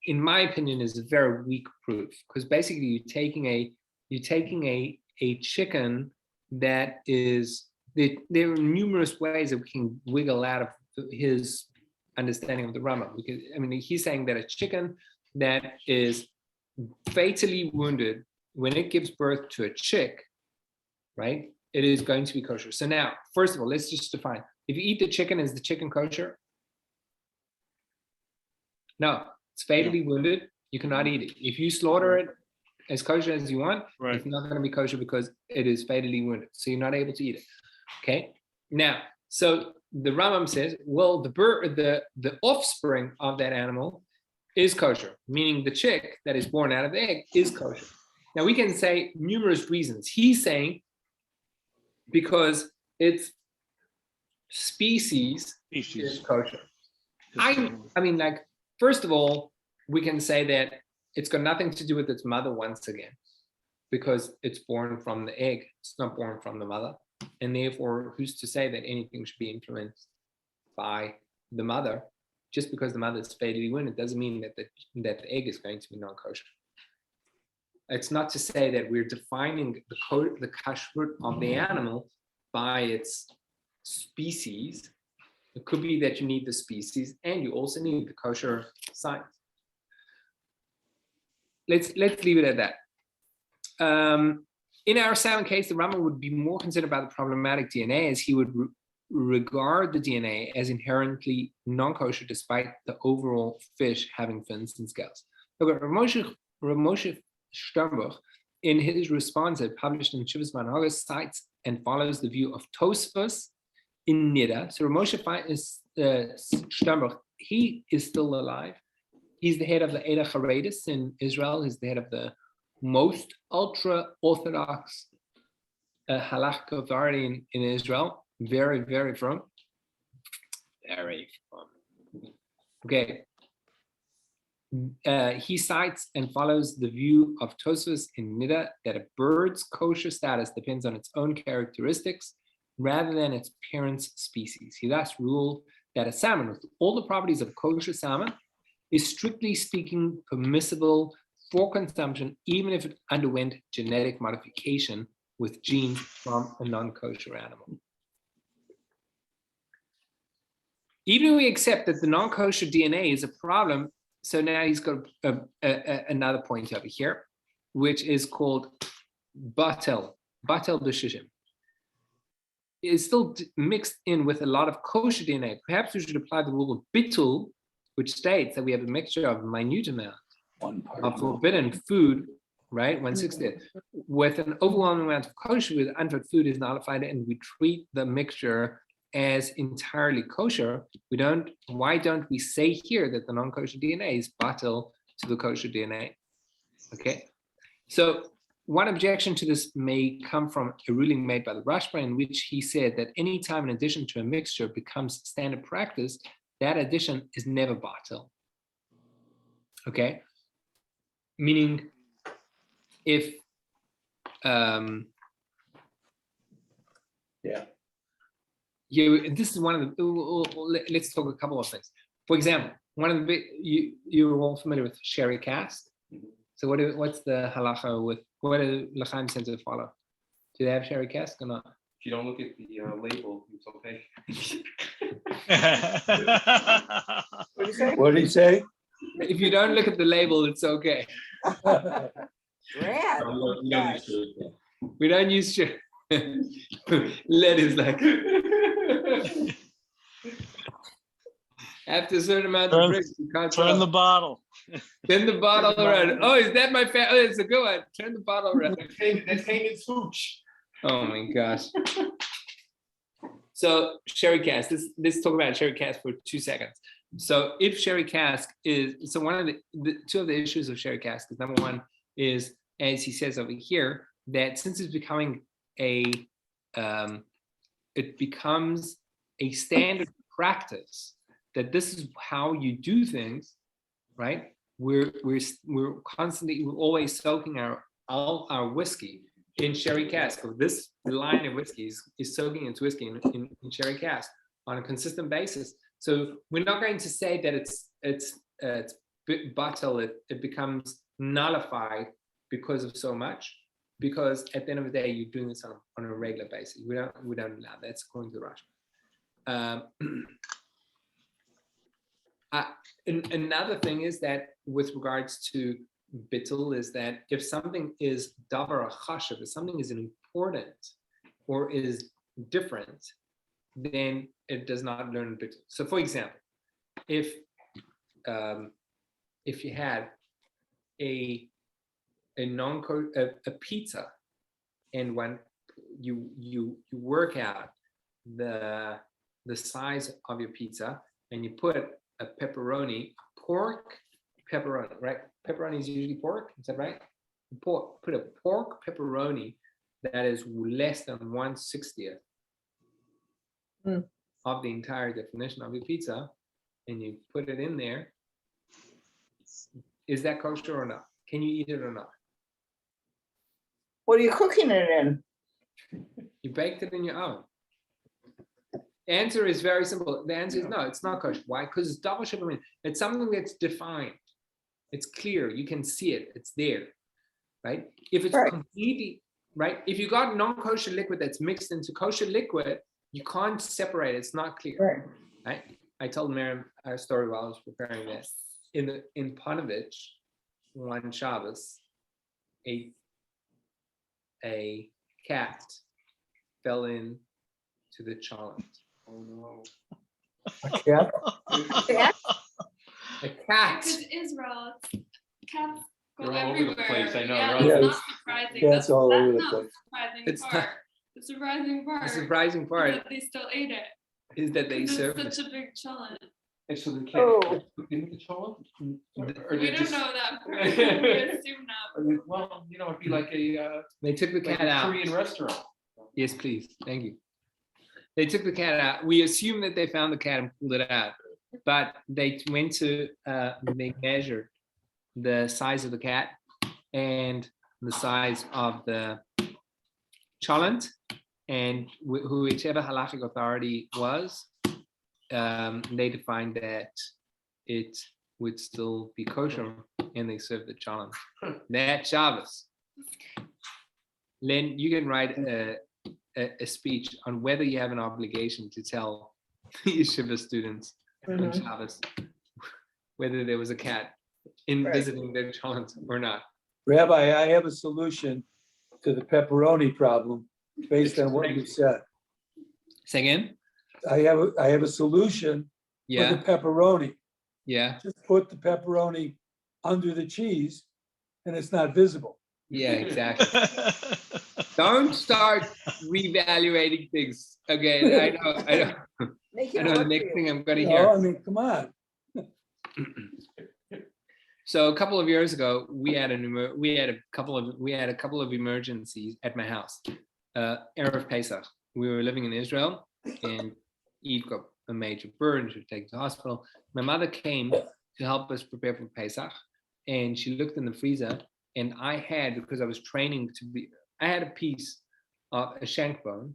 in my opinion, is a very weak proof, because basically you're taking a chicken that is, there are numerous ways that we can wiggle out of his understanding of the Rambam. Because I mean, he's saying that a chicken that is fatally wounded when it gives birth to a chick, right? It is going to be kosher. So now, first of all, let's just define. If you eat the chicken, is the chicken kosher? No, it's fatally wounded. You cannot eat it. If you slaughter it as kosher as you want, it's not going to be kosher because it is fatally wounded. So you're not able to eat it. Okay. Now, so the Rambam says, well, the offspring of that animal is kosher, meaning the chick that is born out of the egg is kosher. Now we can say numerous reasons. He's saying because its species is kosher. I mean, like, first of all, we can say that it's got nothing to do with its mother once again, because it's born from the egg. It's not born from the mother. And therefore, who's to say that anything should be influenced by the mother? Just because the mother is fatally wounded doesn't mean that the egg is going to be non-kosher. It's not to say that we're defining the kashrut of the animal by its species. It could be that you need the species and you also need the kosher signs. Let's leave it at that. In our salmon case, the Rambam would be more concerned about the problematic DNA, as he would regard the DNA as inherently non-kosher despite the overall fish having fins and scales. Look at Ramoshe Sternbuch, in his response published in Shivas Manhagas, cites and follows the view of Tosfos in Nida. So Ramoshe Sternbuch, he is still alive. He's the head of the Eda Haredis in Israel. He's the head of the most ultra-Orthodox halakha authority in Israel. Very, very firm. Very firm. Okay. He cites and follows the view of Tosfos in Nida that a bird's kosher status depends on its own characteristics rather than its parent's species. He thus ruled that a salmon with all the properties of a kosher salmon is strictly speaking permissible for consumption, even if it underwent genetic modification with genes from a non-kosher animal. Even if we accept that the non-kosher DNA is a problem, so now he's got another point over here, which is called batel b'shishim. It's still mixed in with a lot of kosher DNA. Perhaps we should apply the rule of bitul, which states that we have a mixture of minute amount of forbidden food, right? 1/60, with an overwhelming amount of kosher food. Unfed food is nullified, and we treat the mixture as entirely kosher. Why don't we say here that the non-kosher DNA is batel to the kosher DNA? Okay, so one objection to this may come from a ruling made by the Rashba, in which he said that any time an addition to a mixture becomes standard practice, that addition is never batel. Okay, meaning if this is one of the, let's talk a couple of things. For example, one of the you're all familiar with sherry cask. So what's the halacha with, what do l'chaim tend to follow? Do they have sherry cask or not? If you don't look at the label, it's okay. What did you say? What did he say? If you don't look at the label, it's okay. Brad. We don't use sherry. Lead is like after a certain amount of bricks, you can't Turn the bottle. Turn the bottle around. Oh, is that my favorite? Oh, it's a good one. Turn the bottle around. That's hanging swoosh. Oh my gosh. So sherry cask. Let's talk about sherry cask for 2 seconds. So if sherry cask is, so one of the two of the issues of sherry cask is, number one is, as he says over here, that since it's becoming it becomes a standard practice that this is how you do things, right? We're always soaking our whiskey in sherry cask. So this line of whiskey is soaking its whiskey in sherry cask on a consistent basis. So we're not going to say that it's batel, it becomes nullified because of so much. because at the end of the day, you're doing this on a regular basis. We don't allow that. That's according to the Rush. Another thing is that with regards to bittul is that if something is davar chashav, if something is important or is different, then it does not learn bittul. So, for example, if you had a pizza, and when you work out the size of your pizza, and you put a pepperoni, pork pepperoni, right? Pepperoni is usually pork, is that right? Put a pork pepperoni that is less than 1/60th of the entire definition of your pizza, and you put it in there. Is that kosher or not? Can you eat it or not? What are you cooking it in? You baked it in your oven. The answer is very simple. The answer is no, it's not kosher. Why? Because it's double sugar. It's something that's defined. It's clear. You can see it. It's there, right? If it's completely, right? If you got non-kosher liquid that's mixed into kosher liquid, you can't separate it. It's not clear, right? I told Miriam our story while I was preparing this. In Panovich, one Shabbos, a cat fell in to the cholent. Oh no! A cat? A cat. Because Israel, cats go They're all over everywhere. the place, I know, Yeah, they're all it's over- not surprising. Cats That's all over the not place. the surprising It's part. not- The surprising part. The surprising is part that they still ate it. is that they 'Cause serve it's it. such a big challenge. And so they Oh. can't cook in the cholent? Or We they don't just- know that part. We assume that. Well, it'd be like a They took the cat out. Korean restaurant. Yes, please. Thank you. They took the cat out. We assume that they found the cat and pulled it out, but they went to they measured the size of the cat and the size of the cholent, and whichever halachic authority was, they defined that it would still be kosher, and they served the cholent. That Shabbos. Len, you can write a speech on whether you have an obligation to tell yeshiva students on Shabbos whether there was a cat in visiting their cholent or not. Rabbi, I have a solution to the pepperoni problem based on what you said. Say again? I have a solution for Yeah, the pepperoni. yeah, Just put the pepperoni under the cheese and it's not visible. yeah, exactly. Don't start reevaluating things again. I Make know it the work next for thing you. I'm gonna No, hear. I mean, come on. So a couple of years ago, we had a couple of emergencies at my house. Erev Pesach, we were living in Israel, and Eve got a major burn. She was taken to the hospital. My mother came to help us prepare for Pesach, and she looked in the freezer, and I had, because I was training I had a piece of a shank bone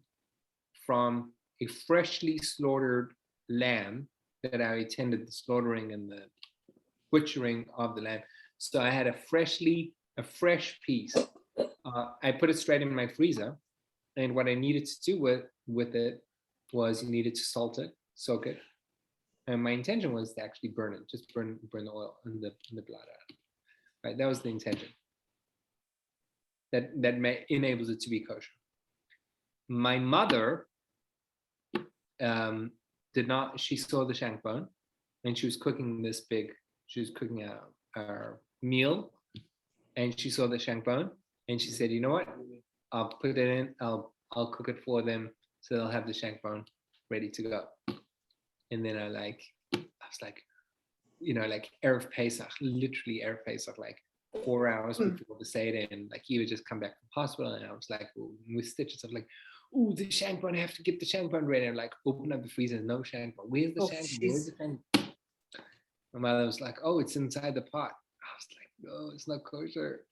from a freshly slaughtered lamb that I attended the slaughtering and the butchering of the lamb. So I had a fresh piece. I put it straight in my freezer, and what I needed to do with it was you needed to salt it, soak it, and my intention was to actually burn it, just burn the oil and the blood out. Right, that was the intention. That enables it to be kosher. My mother did not. She saw the shank bone, and she was cooking She was cooking our meal, and she saw the shank bone, and she said, "You know what? I'll put it in. I'll cook it for them, so they'll have the shank bone ready to go." And then I was like, like Erev Pesach, literally Erev Pesach, like 4 hours before the Seder, and like he would just come back from hospital, and I was like, with stitches, I was like, "Ooh, the shank bone! I have to get the shank bone ready." And like, open up the freezer, no shank bone. Where's the shank bone? Where's the shank bone? My mother was like, "Oh, it's inside the pot." I was like, "No, it's not kosher."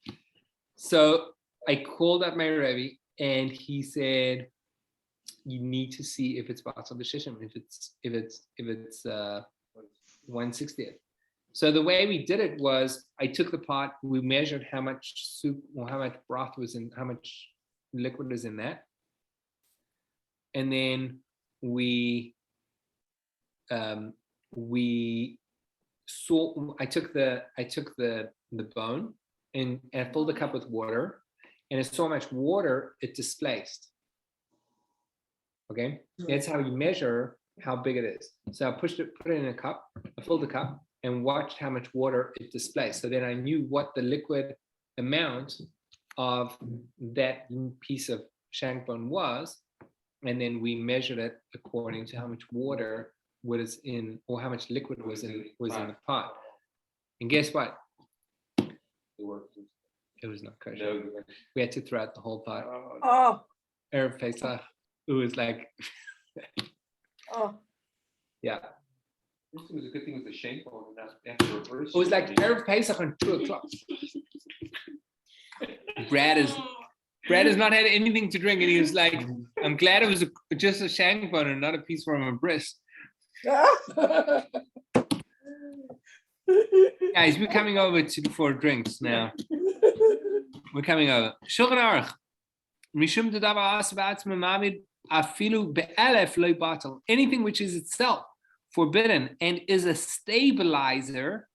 So I called up my Rabbi, and he said, "You need to see if it's basal b'shishim, if it's 1/60th." So the way we did it was I took the pot, we measured how much soup or how much broth was in, how much liquid was in that. And then we saw, I took the bone and I filled the cup with water, and it's so much water it displaced. Okay, that's how you measure how big it is. So I put it in a cup, I filled the cup and watched how much water it displaced. So then I knew what the liquid amount of that piece of shank bone was. And then we measured it according to how much water was in, or how much liquid was in the pot. And guess what? It was not kosher. We had to throw out the whole pot. Oh, Erev Pesach. It was like, oh, yeah. It was a good thing with the shank bone and not after reverse. It was like Erev Pesach on 2:00. Brad has not had anything to drink, and he was like, "I'm glad it was just a shank bone and not a piece from a breast." Guys, we're coming over for drinks now. We're coming over. Shulchan Aruch. Mishum dedavar as ba'atzma mavid afilu be'elef lo batel. Anything which is itself forbidden and is a stabilizer,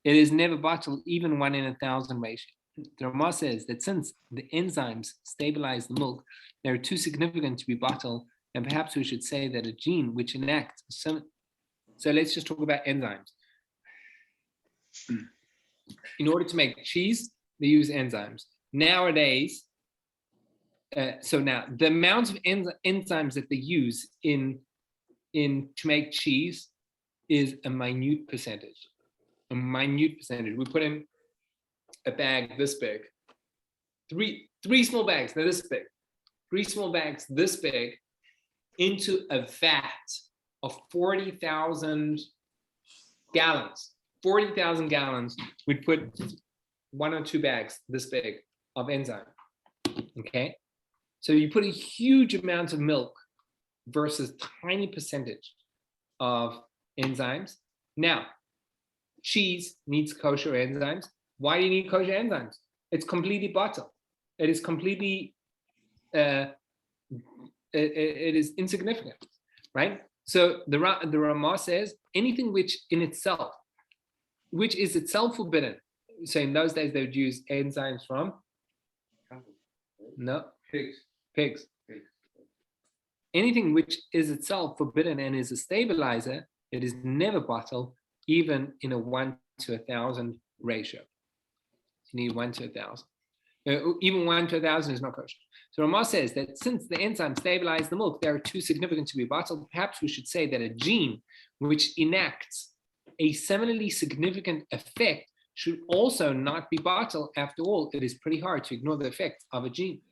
it is never batel, even 1 in 1,000 ratio. The Rama says that since the enzymes stabilize the milk, they are too significant to be batel, and perhaps we should say that a gene which enacts some. So let's just talk about enzymes. In order to make cheese, they use enzymes. Nowadays, so now the amount of enzymes that they use in to make cheese is a minute percentage. A minute percentage. We put in a bag this big, three small bags, they're this big, 3 small bags this big into a vat of 40,000 gallons. 40,000 gallons, we'd put 1 or 2 bags this big of enzyme. Okay, so you put a huge amount of milk versus tiny percentage of enzymes. Now, cheese needs kosher enzymes. Why do you need kosher enzymes? It's completely bottled. It is completely, it is insignificant, right? So the Ramah says anything which is itself forbidden. So in those days they would use enzymes from pigs. Anything which is itself forbidden and is a stabilizer, it is never bottled, even in a 1 to 1,000 ratio. You need 1 to 1,000. Even 1 to 1,000 is not kosher. So Ramah says that since the enzymes stabilize the milk, they are too significant to be bottled. Perhaps we should say that a gene which enacts a similarly significant effect should also not be bottled. After all, it is pretty hard to ignore the effect of a gene,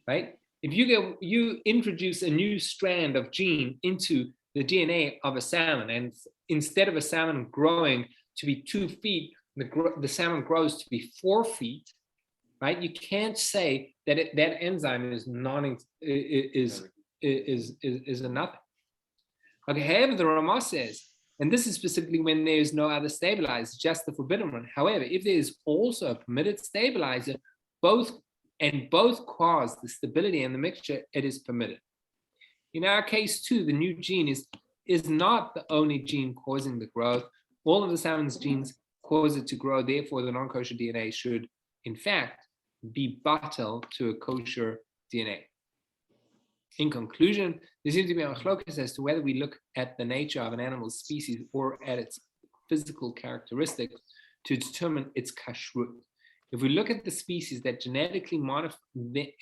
right? If you introduce a new strand of gene into the DNA of a salmon, and instead of a salmon growing to be 2 feet, the salmon grows to be 4 feet, right? You can't say that that enzyme is a nothing. Okay, however, the Ramah says, and this is specifically when there is no other stabilizer, just the forbidden one. However, if there is also a permitted stabilizer, both cause the stability and the mixture, it is permitted. In our case too, the new gene is not the only gene causing the growth. All of the salmon's genes cause it to grow. Therefore, the non-kosher DNA should, in fact, be batel to a kosher DNA. In conclusion, there seems to be a machlokas as to whether we look at the nature of an animal species or at its physical characteristics to determine its kashrut. If we look at the species that genetically modified, then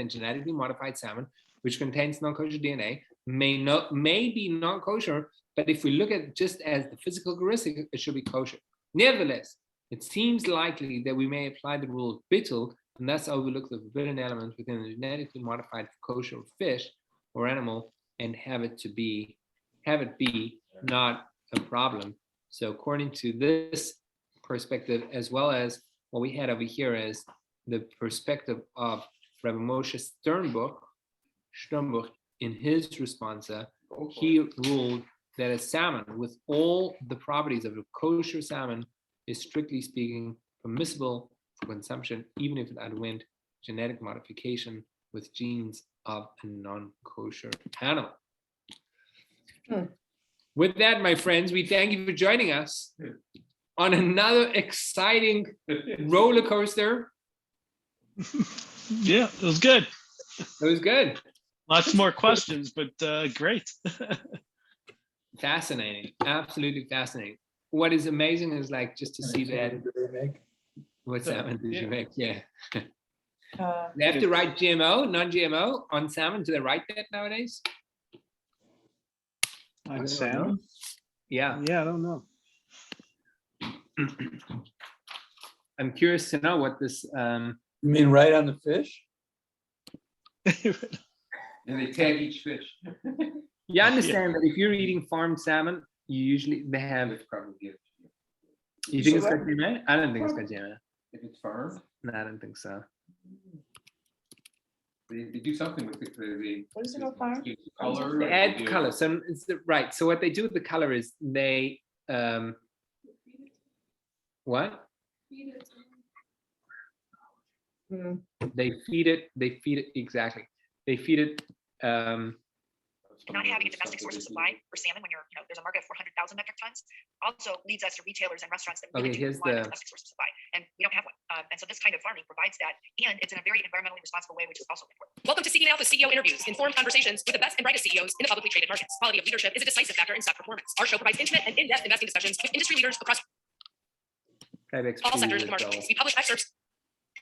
genetically modified salmon, which contains non-kosher DNA, may be non-kosher, but if we look at it just as the physical characteristic, it should be kosher. Nevertheless, it seems likely that we may apply the rule of bittul and thus overlook the forbidden elements within the genetically modified kosher fish or animal and have it be not a problem. So according to this perspective, as well as what we had over here is the perspective of Rabbi Moshe Sternbuch in his responsa, he ruled that a salmon with all the properties of a kosher salmon is strictly speaking permissible for consumption, even if it underwent genetic modification with genes of a non-kosher animal. With that, my friends, we thank you for joining us on another exciting roller coaster. Yeah, it was good. It was good. Lots more questions, but great. Fascinating. Absolutely fascinating. What is amazing is like just to see that. What salmon did you make? Yeah. They have to write GMO, non-GMO on salmon. Do they write that nowadays? On salmon? Yeah. Yeah, I don't know. I'm curious to know what this. You mean right on the fish? And they tag each fish. You understand that if you're eating farmed salmon, you usually they have. It's probably good. You think it's got GMO? I don't think it's got GMO. If it's farmed, No, I don't think so. they do something with the What is it on farm? color. They add color. So it's right. So what they do with the color is they what? They feed it exactly. They feed it Not having a domestic source of supply for salmon when there's a market of 400,000 metric tons also leads us to retailers and restaurants that really Okay, do here's want a the- domestic source of supply, and we don't have one. And so this kind of farming provides that, and it's in a very environmentally responsible way, which is also important. Welcome to Seeking Alpha CEO interviews, informed conversations with the best and brightest CEOs in the publicly traded markets. Quality of leadership is a decisive factor in stock performance. Our show provides intimate and in-depth investing discussions with industry leaders across all sectors of the marketplace. We publish excerpts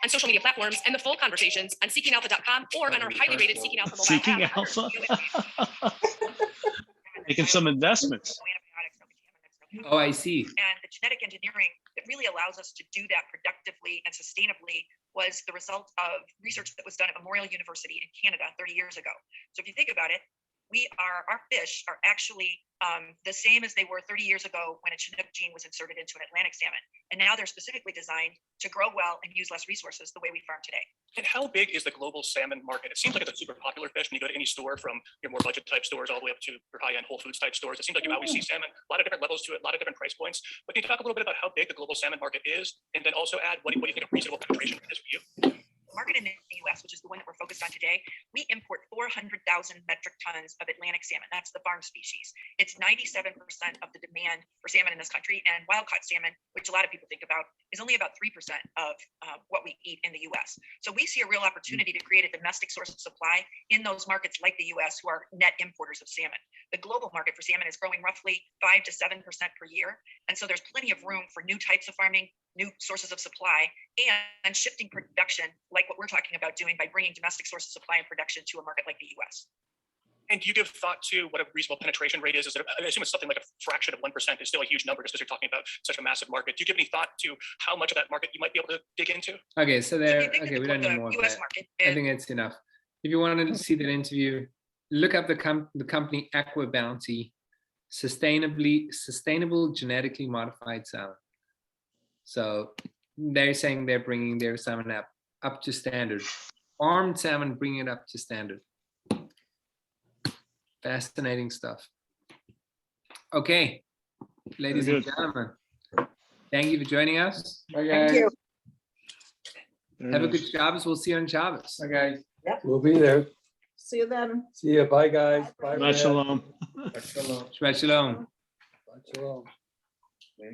on social media platforms and the full conversations on seekingalpha.com or on our highly rated Seeking Alpha mobile Seeking app. Alpha. Making some investments. Oh, I see. And the genetic engineering that really allows us to do that productively and sustainably was the result of research that was done at Memorial University in Canada 30 years ago. So if you think about it, our fish are actually the same as they were 30 years ago when a Chinook gene was inserted into an Atlantic salmon. And now they're specifically designed to grow well and use less resources the way we farm today. And how big is the global salmon market? It seems like it's a super popular fish when you go to any store, from your more budget type stores all the way up to your high-end Whole Foods type stores. It seems like you always see salmon, a lot of different levels to it, a lot of different price points. But can you talk a little bit about how big the global salmon market is, and then also add what do you think a reasonable penetration is for you? Market in the US, which is the one that we're focused on today, we import 400,000 metric tons of Atlantic salmon. That's the farm species. It's 97% of the demand for salmon in this country, and wild-caught salmon, which a lot of people think about, is only about 3% of what we eat in the US. So we see a real opportunity to create a domestic source of supply in those markets like the US, who are net importers of salmon. The global market for salmon is growing roughly 5 to 7% per year. And so there's plenty of room for new types of farming, new sources of supply, and shifting production like what we're talking about doing by bringing domestic sources of supply and production to a market like the US. And do you give thought to what a reasonable penetration rate is? Is it, I assume it's something like a fraction of 1% is still a huge number just because you're talking about such a massive market. Do you give any thought to how much of that market you might be able to dig into? Okay, so there. If you think Okay, of we the don't need more of US that. market, I think it's enough. If you want to see that interview, look up the company Aqua Bounty, sustainable genetically modified salmon. So they're saying they're bringing their salmon up to standard. Farmed salmon, bringing it up to standard. Fascinating stuff. Okay, ladies and gentlemen, thank you for joining us. Thank you. Have a good Shabbos. We'll see you on Shabbos. Hi, guys. We'll be there. See you then. See ya. Bye, guys. Bye. Shabbat shalom. Shalom. Shabbat shalom. Shabbat shalom.